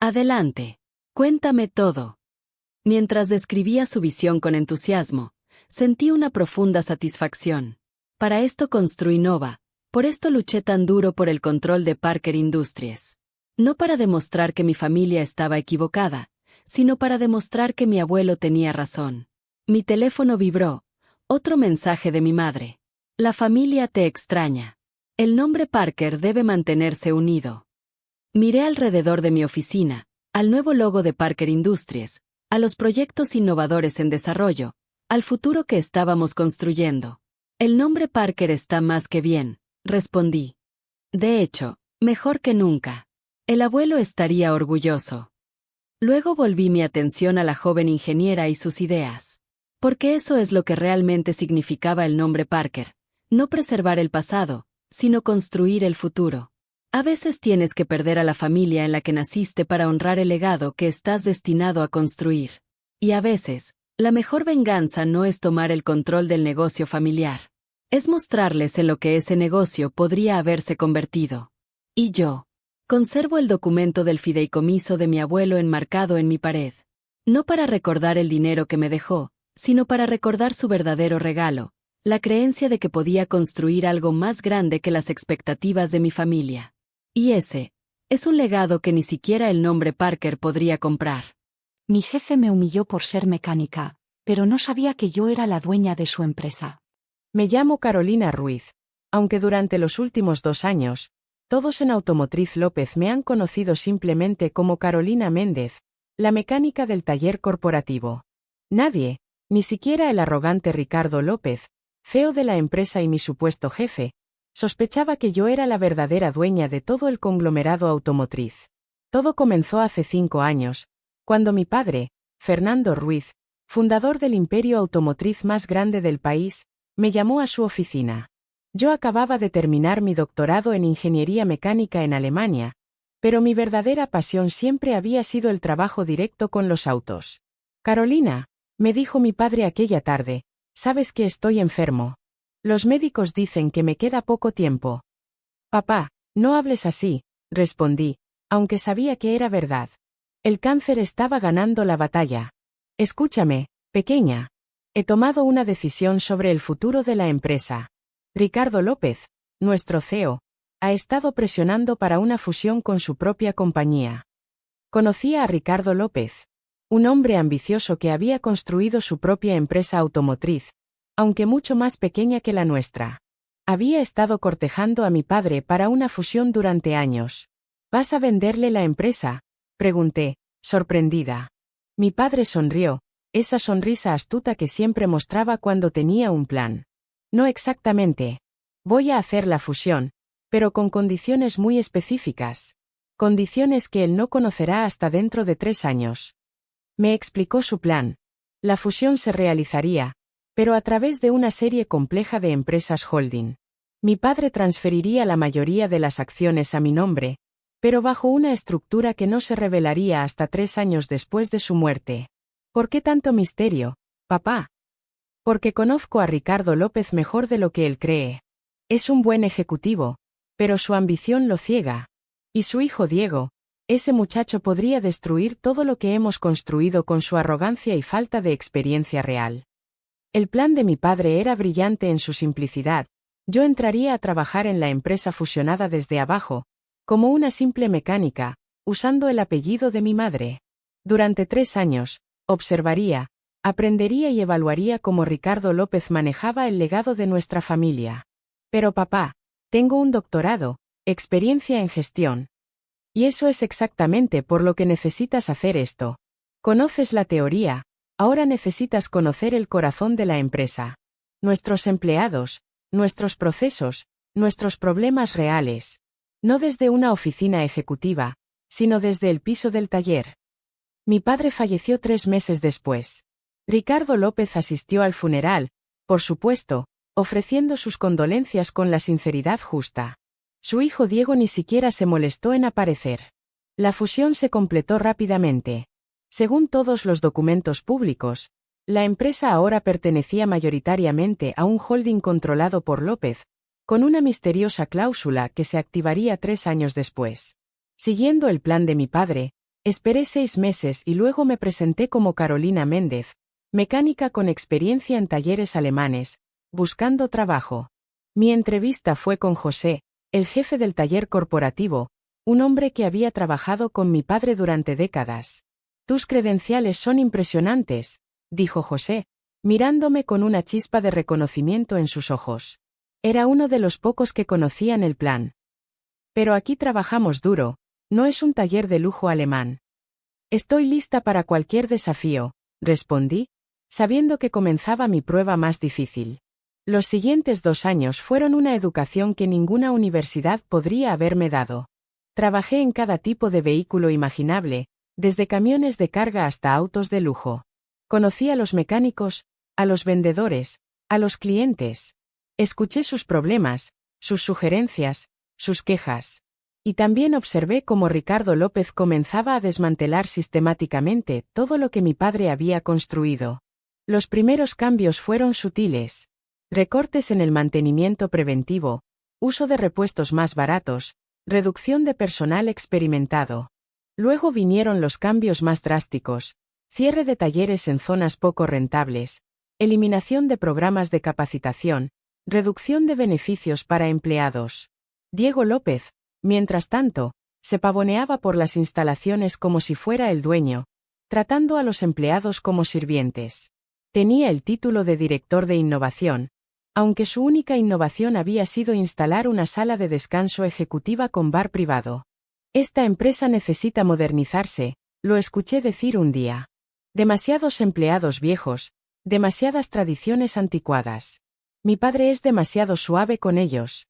Adelante, cuéntame todo. Mientras describía su visión con entusiasmo, sentí una profunda satisfacción. Para esto construí Nova, por esto luché tan duro por el control de Parker Industries. No para demostrar que mi familia estaba equivocada, sino para demostrar que mi abuelo tenía razón. Mi teléfono vibró, otro mensaje de mi madre. La familia te extraña. El nombre Parker debe mantenerse unido. Miré alrededor de mi oficina, al nuevo logo de Parker Industries, a los proyectos innovadores en desarrollo, al futuro que estábamos construyendo. El nombre Parker está más que bien, respondí. De hecho, mejor que nunca. El abuelo estaría orgulloso. Luego volví mi atención a la joven ingeniera y sus ideas. Porque eso es lo que realmente significaba el nombre Parker. No preservar el pasado, sino construir el futuro. A veces tienes que perder a la familia en la que naciste para honrar el legado que estás destinado a construir. Y a veces, la mejor venganza no es tomar el control del negocio familiar. Es mostrarles en lo que ese negocio podría haberse convertido. Y yo conservo el documento del fideicomiso de mi abuelo enmarcado en mi pared. No para recordar el dinero que me dejó, sino para recordar su verdadero regalo, la creencia de que podía construir algo más grande que las expectativas de mi familia. Y ese es un legado que ni siquiera el nombre Parker podría comprar. Mi jefe me humilló por ser mecánica, pero no sabía que yo era la dueña de su empresa. Me llamo Carolina Ruiz, aunque durante los últimos 2 años, todos en Automotriz López me han conocido simplemente como Carolina Méndez, la mecánica del taller corporativo. Nadie, ni siquiera el arrogante Ricardo López, CEO de la empresa y mi supuesto jefe, sospechaba que yo era la verdadera dueña de todo el conglomerado automotriz. Todo comenzó hace 5 años, cuando mi padre, Fernando Ruiz, fundador del imperio automotriz más grande del país, me llamó a su oficina. Yo acababa de terminar mi doctorado en ingeniería mecánica en Alemania, pero mi verdadera pasión siempre había sido el trabajo directo con los autos. Carolina, me dijo mi padre aquella tarde, sabes que estoy enfermo. Los médicos dicen que me queda poco tiempo. Papá, no hables así, respondí, aunque sabía que era verdad. El cáncer estaba ganando la batalla. Escúchame, pequeña. He tomado una decisión sobre el futuro de la empresa. Ricardo López, nuestro CEO, ha estado presionando para una fusión con su propia compañía. Conocía a Ricardo López, un hombre ambicioso que había construido su propia empresa automotriz, aunque mucho más pequeña que la nuestra. Había estado cortejando a mi padre para una fusión durante años. ¿Vas a venderle la empresa?, pregunté, sorprendida. Mi padre sonrió, esa sonrisa astuta que siempre mostraba cuando tenía un plan. No exactamente. Voy a hacer la fusión, pero con condiciones muy específicas. Condiciones que él no conocerá hasta dentro de 3 años. Me explicó su plan. La fusión se realizaría, pero a través de una serie compleja de empresas holding. Mi padre transferiría la mayoría de las acciones a mi nombre, pero bajo una estructura que no se revelaría hasta 3 años después de su muerte. ¿Por qué tanto misterio, papá? Porque conozco a Ricardo López mejor de lo que él cree. Es un buen ejecutivo, pero su ambición lo ciega. Y su hijo Diego, ese muchacho podría destruir todo lo que hemos construido con su arrogancia y falta de experiencia real. El plan de mi padre era brillante en su simplicidad. Yo entraría a trabajar en la empresa fusionada desde abajo, como una simple mecánica, usando el apellido de mi madre. Durante 3 años, Observaría, aprendería y evaluaría cómo Ricardo López manejaba el legado de nuestra familia. Pero papá, tengo un doctorado, experiencia en gestión. Y eso es exactamente por lo que necesitas hacer esto. Conoces la teoría, ahora necesitas conocer el corazón de la empresa. Nuestros empleados, nuestros procesos, nuestros problemas reales. No desde una oficina ejecutiva, sino desde el piso del taller. Mi padre falleció 3 meses después. Ricardo López asistió al funeral, por supuesto, ofreciendo sus condolencias con la sinceridad justa. Su hijo Diego ni siquiera se molestó en aparecer. La fusión se completó rápidamente. Según todos los documentos públicos, la empresa ahora pertenecía mayoritariamente a un holding controlado por López, con una misteriosa cláusula que se activaría 3 años después. Siguiendo el plan de mi padre, esperé 6 meses y luego me presenté como Carolina Méndez, mecánica con experiencia en talleres alemanes, buscando trabajo. Mi entrevista fue con José, el jefe del taller corporativo, un hombre que había trabajado con mi padre durante décadas. Tus credenciales son impresionantes, dijo José, mirándome con una chispa de reconocimiento en sus ojos. Era uno de los pocos que conocían el plan. Pero aquí trabajamos duro, no es un taller de lujo alemán. Estoy lista para cualquier desafío, respondí, sabiendo que comenzaba mi prueba más difícil. Los siguientes 2 años fueron una educación que ninguna universidad podría haberme dado. Trabajé en cada tipo de vehículo imaginable, desde camiones de carga hasta autos de lujo. Conocí a los mecánicos, a los vendedores, a los clientes. Escuché sus problemas, sus sugerencias, sus quejas. Y también observé cómo Ricardo López comenzaba a desmantelar sistemáticamente todo lo que mi padre había construido. Los primeros cambios fueron sutiles. Recortes en el mantenimiento preventivo, uso de repuestos más baratos, reducción de personal experimentado. Luego vinieron los cambios más drásticos, cierre de talleres en zonas poco rentables, eliminación de programas de capacitación, reducción de beneficios para empleados. Diego López, mientras tanto, se pavoneaba por las instalaciones como si fuera el dueño, tratando a los empleados como sirvientes. Tenía el título de director de innovación, aunque su única innovación había sido instalar una sala de descanso ejecutiva con bar privado. Esta empresa necesita modernizarse, lo escuché decir un día. Demasiados empleados viejos, demasiadas tradiciones anticuadas. Mi padre es demasiado suave con ellos.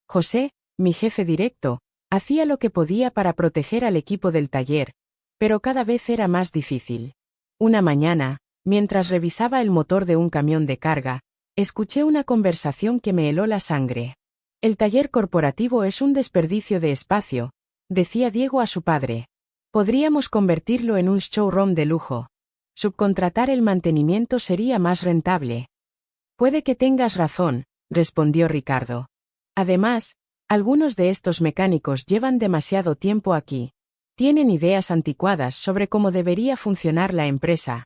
José, mi jefe directo, hacía lo que podía para proteger al equipo del taller, pero cada vez era más difícil. Una mañana, mientras revisaba el motor de un camión de carga, escuché una conversación que me heló la sangre. El taller corporativo es un desperdicio de espacio, decía Diego a su padre. Podríamos convertirlo en un showroom de lujo. Subcontratar el mantenimiento sería más rentable. Puede que tengas razón, respondió Ricardo. Además, algunos de estos mecánicos llevan demasiado tiempo aquí. Tienen ideas anticuadas sobre cómo debería funcionar la empresa.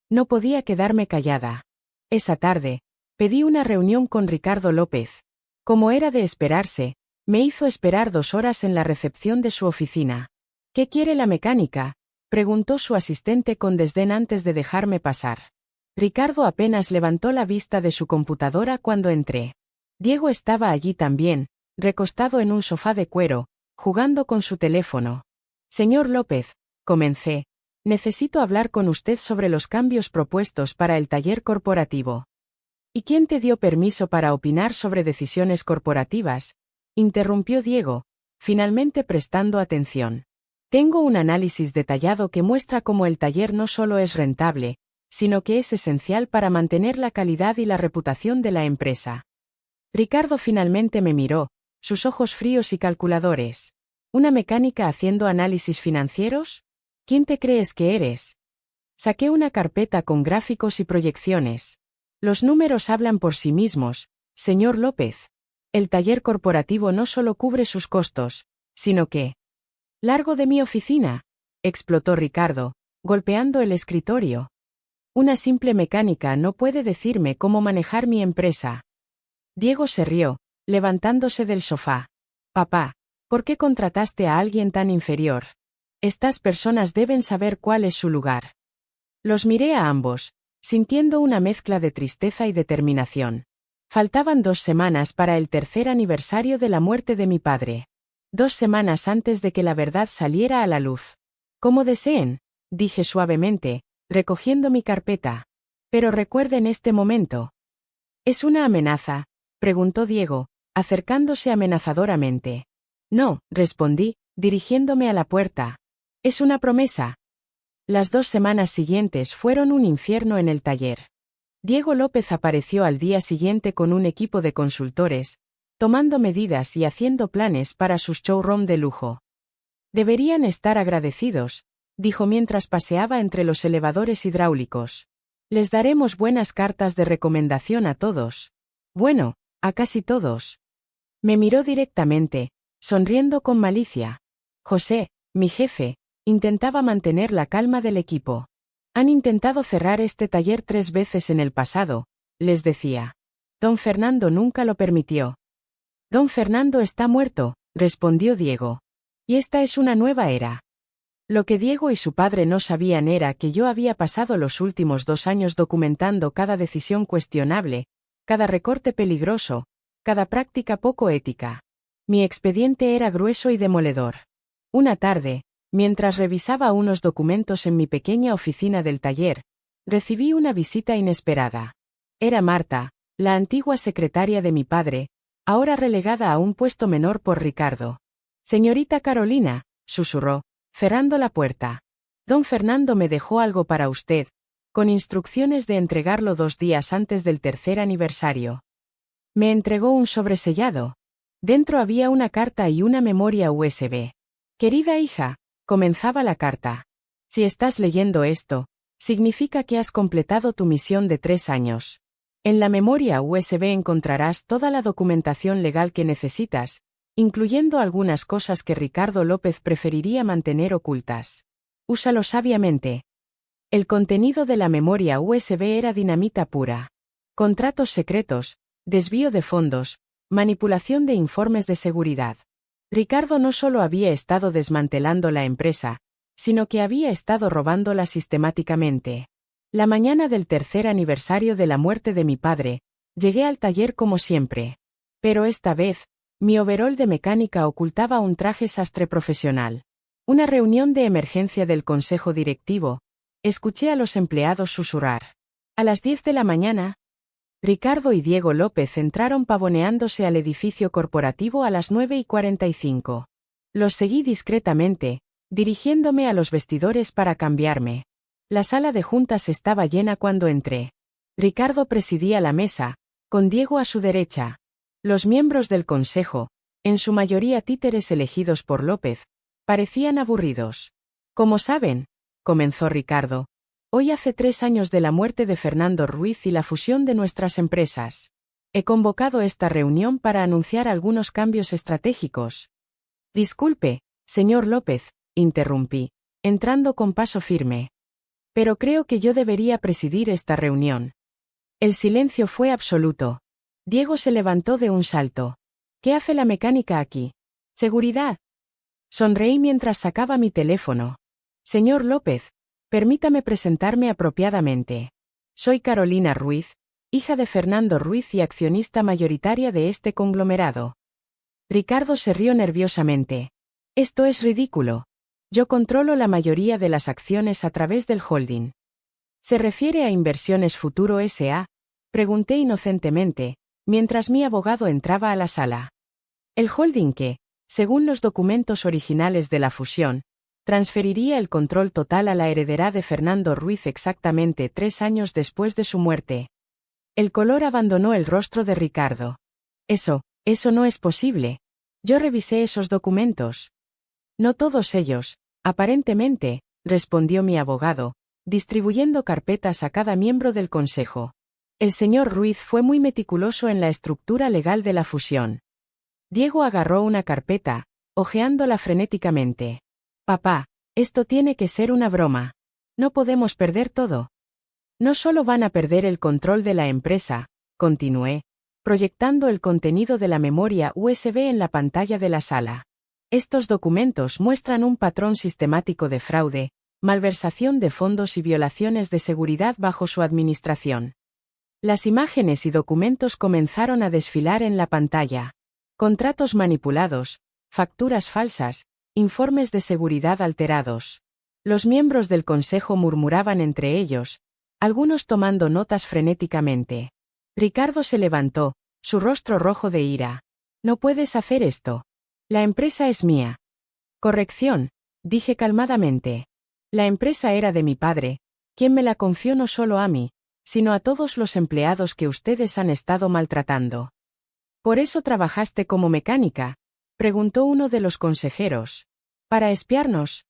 No podía quedarme callada. Esa tarde, pedí una reunión con Ricardo López. Como era de esperarse, me hizo esperar 2 horas en la recepción de su oficina. ¿Qué quiere la mecánica?, preguntó su asistente con desdén antes de dejarme pasar. Ricardo apenas levantó la vista de su computadora cuando entré. Diego estaba allí también, recostado en un sofá de cuero, jugando con su teléfono. Señor López, comencé, necesito hablar con usted sobre los cambios propuestos para el taller corporativo. ¿Y quién te dio permiso para opinar sobre decisiones corporativas?, interrumpió Diego, finalmente prestando atención. Tengo un análisis detallado que muestra cómo el taller no solo es rentable, sino que es esencial para mantener la calidad y la reputación de la empresa. Ricardo finalmente me miró, sus ojos fríos y calculadores. ¿Una mecánica haciendo análisis financieros? ¿Quién te crees que eres? Saqué una carpeta con gráficos y proyecciones. Los números hablan por sí mismos, señor López. El taller corporativo no solo cubre sus costos, sino que... «Largo de mi oficina», explotó Ricardo, golpeando el escritorio. «Una simple mecánica no puede decirme cómo manejar mi empresa». Diego se rió, levantándose del sofá. «Papá, ¿por qué contrataste a alguien tan inferior? Estas personas deben saber cuál es su lugar». Los miré a ambos, sintiendo una mezcla de tristeza y determinación. Faltaban 2 semanas para el tercer aniversario de la muerte de mi padre. 2 semanas antes de que la verdad saliera a la luz. Como deseen, dije suavemente, recogiendo mi carpeta. Pero recuerden este momento. ¿Es una amenaza?, preguntó Diego, acercándose amenazadoramente. No, respondí, dirigiéndome a la puerta. Es una promesa. Las 2 semanas siguientes fueron un infierno en el taller. Diego López apareció al día siguiente con un equipo de consultores, tomando medidas y haciendo planes para su showroom de lujo. Deberían estar agradecidos, dijo mientras paseaba entre los elevadores hidráulicos. Les daremos buenas cartas de recomendación a todos. Bueno, a casi todos. Me miró directamente, sonriendo con malicia. José, mi jefe, intentaba mantener la calma del equipo. Han intentado cerrar este taller 3 veces en el pasado, les decía. Don Fernando nunca lo permitió. Don Fernando está muerto, respondió Diego. Y esta es una nueva era. Lo que Diego y su padre no sabían era que yo había pasado los últimos 2 años documentando cada decisión cuestionable, cada recorte peligroso, cada práctica poco ética. Mi expediente era grueso y demoledor. Una tarde, mientras revisaba unos documentos en mi pequeña oficina del taller, recibí una visita inesperada. Era Marta, la antigua secretaria de mi padre, ahora relegada a un puesto menor por Ricardo. Señorita Carolina, susurró, cerrando la puerta. Don Fernando me dejó algo para usted, con instrucciones de entregarlo 2 días antes del tercer aniversario. Me entregó un sobresellado. Dentro había una carta y una memoria USB. Querida hija, comenzaba la carta. Si estás leyendo esto, significa que has completado tu misión de 3 años. En la memoria USB encontrarás toda la documentación legal que necesitas, incluyendo algunas cosas que Ricardo López preferiría mantener ocultas. Úsalo sabiamente. El contenido de la memoria USB era dinamita pura. Contratos secretos, desvío de fondos, manipulación de informes de seguridad. Ricardo no solo había estado desmantelando la empresa, sino que había estado robándola sistemáticamente. La mañana del tercer aniversario de la muerte de mi padre, llegué al taller como siempre. Pero esta vez, mi overol de mecánica ocultaba un traje sastre profesional. Una reunión de emergencia del consejo directivo. Escuché a los empleados susurrar. A las 10 de la mañana, Ricardo y Diego López entraron pavoneándose al edificio corporativo a las 9:45. Los seguí discretamente, dirigiéndome a los vestidores para cambiarme. La sala de juntas estaba llena cuando entré. Ricardo presidía la mesa, con Diego a su derecha. Los miembros del consejo, en su mayoría títeres elegidos por López, parecían aburridos. Como saben, comenzó Ricardo, hoy hace 3 años de la muerte de Fernando Ruiz y la fusión de nuestras empresas. He convocado esta reunión para anunciar algunos cambios estratégicos. Disculpe, señor López, interrumpí, entrando con paso firme. Pero creo que yo debería presidir esta reunión. El silencio fue absoluto. Diego se levantó de un salto. ¿Qué hace la mecánica aquí? ¿Seguridad? Sonreí mientras sacaba mi teléfono. Señor López, permítame presentarme apropiadamente. Soy Carolina Ruiz, hija de Fernando Ruiz y accionista mayoritaria de este conglomerado. Ricardo se rió nerviosamente. Esto es ridículo. Yo controlo la mayoría de las acciones a través del holding. ¿Se refiere a Inversiones Futuro S.A.? Pregunté inocentemente, mientras mi abogado entraba a la sala. El holding que, según los documentos originales de la fusión, transferiría el control total a la heredera de Fernando Ruiz exactamente 3 años después de su muerte. El color abandonó el rostro de Ricardo. Eso no es posible. Yo revisé esos documentos. No todos ellos, aparentemente, respondió mi abogado, distribuyendo carpetas a cada miembro del consejo. El señor Ruiz fue muy meticuloso en la estructura legal de la fusión. Diego agarró una carpeta, hojeándola frenéticamente. Papá, esto tiene que ser una broma. No podemos perder todo. No solo van a perder el control de la empresa, continué, proyectando el contenido de la memoria USB en la pantalla de la sala. Estos documentos muestran un patrón sistemático de fraude, malversación de fondos y violaciones de seguridad bajo su administración. Las imágenes y documentos comenzaron a desfilar en la pantalla. Contratos manipulados, facturas falsas, informes de seguridad alterados. Los miembros del consejo murmuraban entre ellos, algunos tomando notas frenéticamente. Ricardo se levantó, su rostro rojo de ira. No puedes hacer esto. La empresa es mía. Corrección, dije calmadamente. La empresa era de mi padre, quien me la confió no solo a mí, sino a todos los empleados que ustedes han estado maltratando. ¿Por eso trabajaste como mecánica?, preguntó uno de los consejeros. ¿Para espiarnos?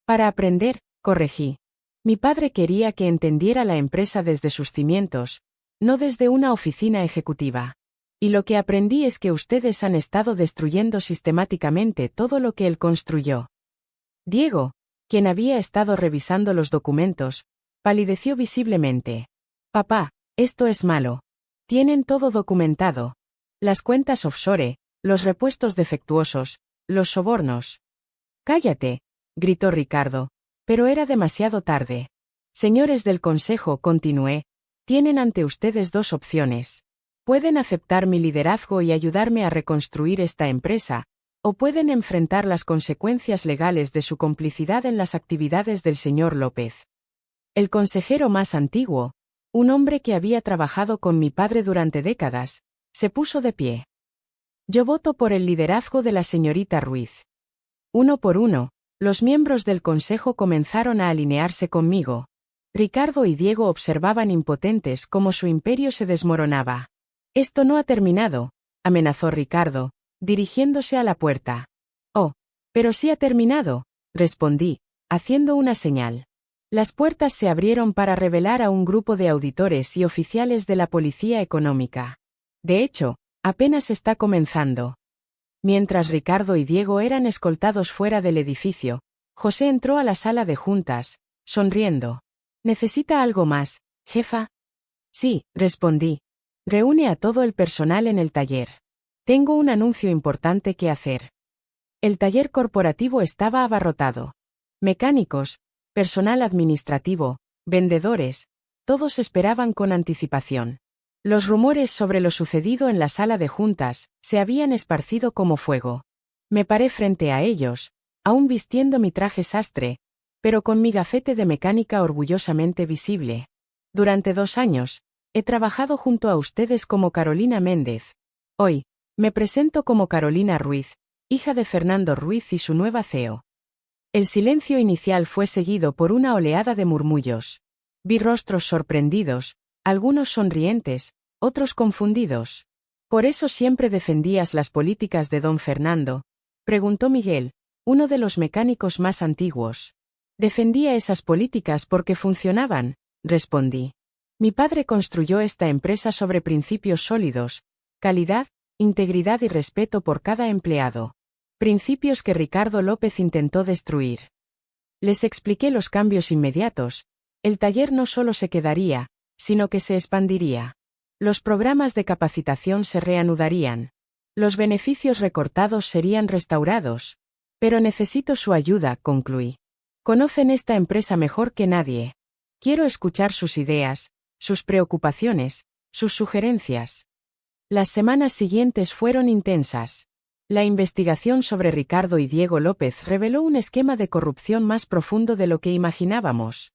Para aprender, corregí. Mi padre quería que entendiera la empresa desde sus cimientos, no desde una oficina ejecutiva. Y lo que aprendí es que ustedes han estado destruyendo sistemáticamente todo lo que él construyó. Diego, quien había estado revisando los documentos, palideció visiblemente. Papá, esto es malo. Tienen todo documentado. Las cuentas offshore, los repuestos defectuosos, los sobornos. Cállate, gritó Ricardo, pero era demasiado tarde. Señores del consejo, continué, tienen ante ustedes dos opciones. Pueden aceptar mi liderazgo y ayudarme a reconstruir esta empresa, o pueden enfrentar las consecuencias legales de su complicidad en las actividades del señor López. El consejero más antiguo, un hombre que había trabajado con mi padre durante décadas, se puso de pie. Yo voto por el liderazgo de la señorita Ruiz. Uno por uno, los miembros del consejo comenzaron a alinearse conmigo. Ricardo y Diego observaban impotentes cómo su imperio se desmoronaba. Esto no ha terminado, amenazó Ricardo, dirigiéndose a la puerta. Oh, pero sí ha terminado, respondí, haciendo una señal. Las puertas se abrieron para revelar a un grupo de auditores y oficiales de la policía económica. De hecho, apenas está comenzando. Mientras Ricardo y Diego eran escoltados fuera del edificio, José entró a la sala de juntas, sonriendo. ¿Necesita algo más, jefa? Sí, respondí. Reúne a todo el personal en el taller. Tengo un anuncio importante que hacer. El taller corporativo estaba abarrotado. Mecánicos, personal administrativo, vendedores, todos esperaban con anticipación. Los rumores sobre lo sucedido en la sala de juntas se habían esparcido como fuego. Me paré frente a ellos, aún vistiendo mi traje sastre, pero con mi gafete de mecánica orgullosamente visible. Durante 2 años, he trabajado junto a ustedes como Carolina Méndez. Hoy, me presento como Carolina Ruiz, hija de Fernando Ruiz y su nueva CEO. El silencio inicial fue seguido por una oleada de murmullos. Vi rostros sorprendidos, algunos sonrientes, otros confundidos. ¿Por eso siempre defendías las políticas de don Fernando?, preguntó Miguel, uno de los mecánicos más antiguos. Defendía esas políticas porque funcionaban, respondí. Mi padre construyó esta empresa sobre principios sólidos, calidad, integridad y respeto por cada empleado. Principios que Ricardo López intentó destruir. Les expliqué los cambios inmediatos. El taller no solo se quedaría, sino que se expandiría. Los programas de capacitación se reanudarían. Los beneficios recortados serían restaurados. Pero necesito su ayuda, concluí. Conocen esta empresa mejor que nadie. Quiero escuchar sus ideas, sus preocupaciones, sus sugerencias. Las semanas siguientes fueron intensas. La investigación sobre Ricardo y Diego López reveló un esquema de corrupción más profundo de lo que imaginábamos.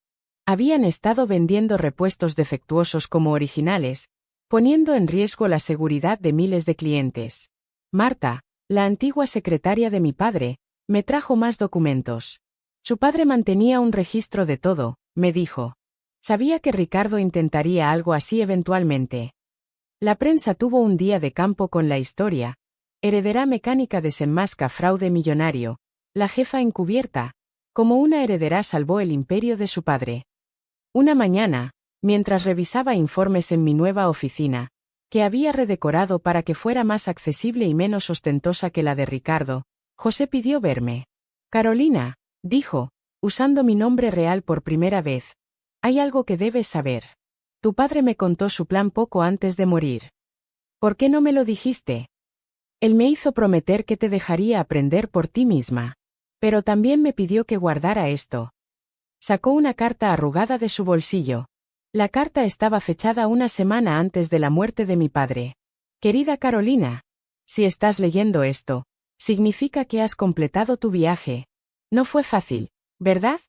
Habían estado vendiendo repuestos defectuosos como originales, poniendo en riesgo la seguridad de miles de clientes. Marta, la antigua secretaria de mi padre, me trajo más documentos. Su padre mantenía un registro de todo, me dijo. Sabía que Ricardo intentaría algo así eventualmente. La prensa tuvo un día de campo con la historia. Heredera mecánica desenmasca fraude millonario. La jefa encubierta. Como una heredera salvó el imperio de su padre. Una mañana, mientras revisaba informes en mi nueva oficina, que había redecorado para que fuera más accesible y menos ostentosa que la de Ricardo, José pidió verme. Carolina, dijo, usando mi nombre real por primera vez. Hay algo que debes saber. Tu padre me contó su plan poco antes de morir. ¿Por qué no me lo dijiste? Él me hizo prometer que te dejaría aprender por ti misma. Pero también me pidió que guardara esto. Sacó una carta arrugada de su bolsillo. La carta estaba fechada una semana antes de la muerte de mi padre. Querida Carolina, si estás leyendo esto, significa que has completado tu viaje. No fue fácil, ¿verdad?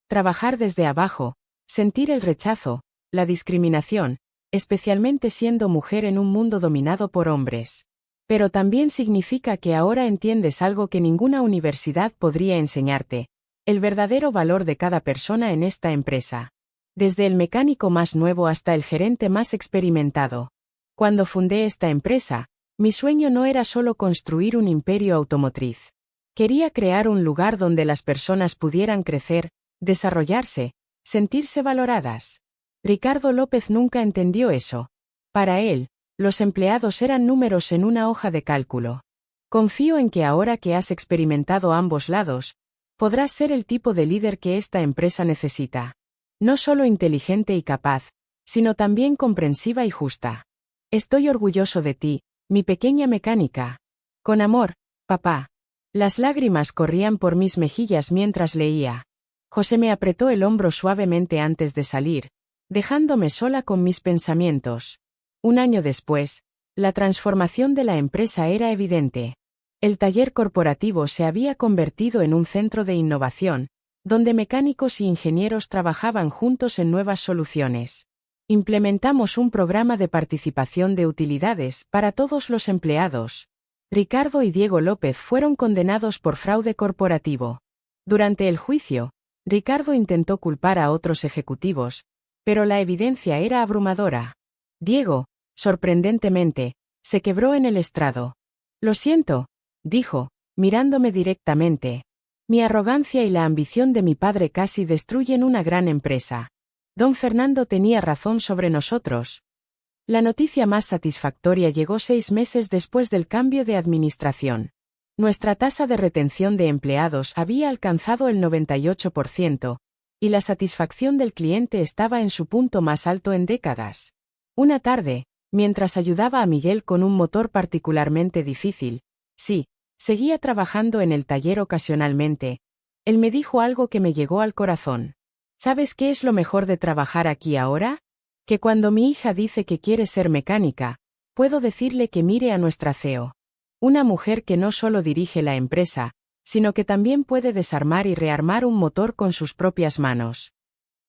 Trabajar desde abajo, sentir el rechazo, la discriminación, especialmente siendo mujer en un mundo dominado por hombres. Pero también significa que ahora entiendes algo que ninguna universidad podría enseñarte: el verdadero valor de cada persona en esta empresa. Desde el mecánico más nuevo hasta el gerente más experimentado. Cuando fundé esta empresa, mi sueño no era solo construir un imperio automotriz. Quería crear un lugar donde las personas pudieran crecer, desarrollarse, sentirse valoradas. Ricardo López nunca entendió eso. Para él, los empleados eran números en una hoja de cálculo. Confío en que ahora que has experimentado ambos lados, podrás ser el tipo de líder que esta empresa necesita. No solo inteligente y capaz, sino también comprensiva y justa. Estoy orgulloso de ti, mi pequeña mecánica. Con amor, papá. Las lágrimas corrían por mis mejillas mientras leía. José me apretó el hombro suavemente antes de salir, dejándome sola con mis pensamientos. Un año después, la transformación de la empresa era evidente. El taller corporativo se había convertido en un centro de innovación, donde mecánicos y ingenieros trabajaban juntos en nuevas soluciones. Implementamos un programa de participación de utilidades para todos los empleados. Ricardo y Diego López fueron condenados por fraude corporativo. Durante el juicio, Ricardo intentó culpar a otros ejecutivos, pero la evidencia era abrumadora. Diego, sorprendentemente, se quebró en el estrado. Lo siento, dijo, mirándome directamente. Mi arrogancia y la ambición de mi padre casi destruyen una gran empresa. Don Fernando tenía razón sobre nosotros. La noticia más satisfactoria llegó 6 meses después del cambio de administración. Nuestra tasa de retención de empleados había alcanzado el 98%, y la satisfacción del cliente estaba en su punto más alto en décadas. Una tarde, mientras ayudaba a Miguel con un motor particularmente difícil, sí, seguía trabajando en el taller ocasionalmente, él me dijo algo que me llegó al corazón. ¿Sabes qué es lo mejor de trabajar aquí ahora? Que cuando mi hija dice que quiere ser mecánica, puedo decirle que mire a nuestra CEO. Una mujer que no solo dirige la empresa, sino que también puede desarmar y rearmar un motor con sus propias manos.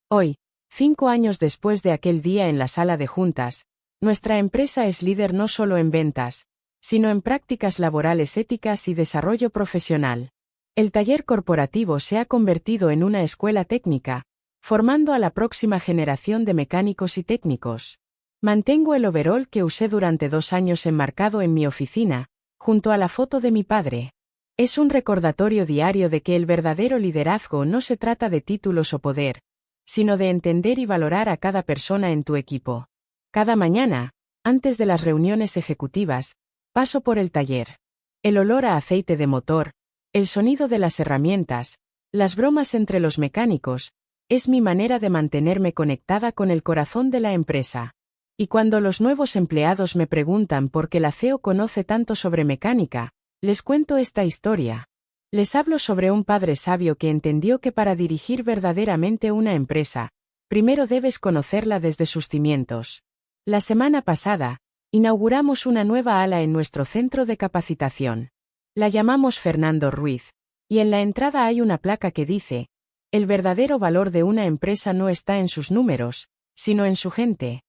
Hoy, 5 años después de aquel día en la sala de juntas, nuestra empresa es líder no solo en ventas, sino en prácticas laborales éticas y desarrollo profesional. El taller corporativo se ha convertido en una escuela técnica, formando a la próxima generación de mecánicos y técnicos. Mantengo el overol que usé durante 2 años enmarcado en mi oficina, junto a la foto de mi padre. Es un recordatorio diario de que el verdadero liderazgo no se trata de títulos o poder, sino de entender y valorar a cada persona en tu equipo. Cada mañana, antes de las reuniones ejecutivas, paso por el taller. El olor a aceite de motor, el sonido de las herramientas, las bromas entre los mecánicos, es mi manera de mantenerme conectada con el corazón de la empresa. Y cuando los nuevos empleados me preguntan por qué la CEO conoce tanto sobre mecánica, les cuento esta historia. Les hablo sobre un padre sabio que entendió que para dirigir verdaderamente una empresa, primero debes conocerla desde sus cimientos. La semana pasada, inauguramos una nueva ala en nuestro centro de capacitación. La llamamos Fernando Ruiz, y en la entrada hay una placa que dice: el verdadero valor de una empresa no está en sus números, sino en su gente.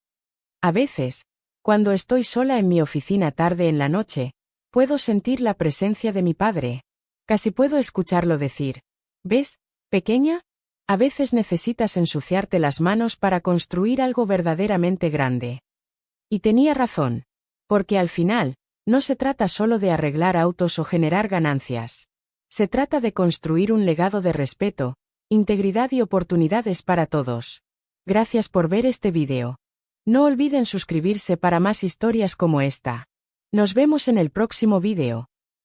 A veces, cuando estoy sola en mi oficina tarde en la noche, puedo sentir la presencia de mi padre. Casi puedo escucharlo decir: ¿ves, pequeña? A veces necesitas ensuciarte las manos para construir algo verdaderamente grande. Y tenía razón. Porque al final, no se trata solo de arreglar autos o generar ganancias. Se trata de construir un legado de respeto, integridad y oportunidades para todos. Gracias por ver este vídeo. No olviden suscribirse para más historias como esta. Nos vemos en el próximo vídeo.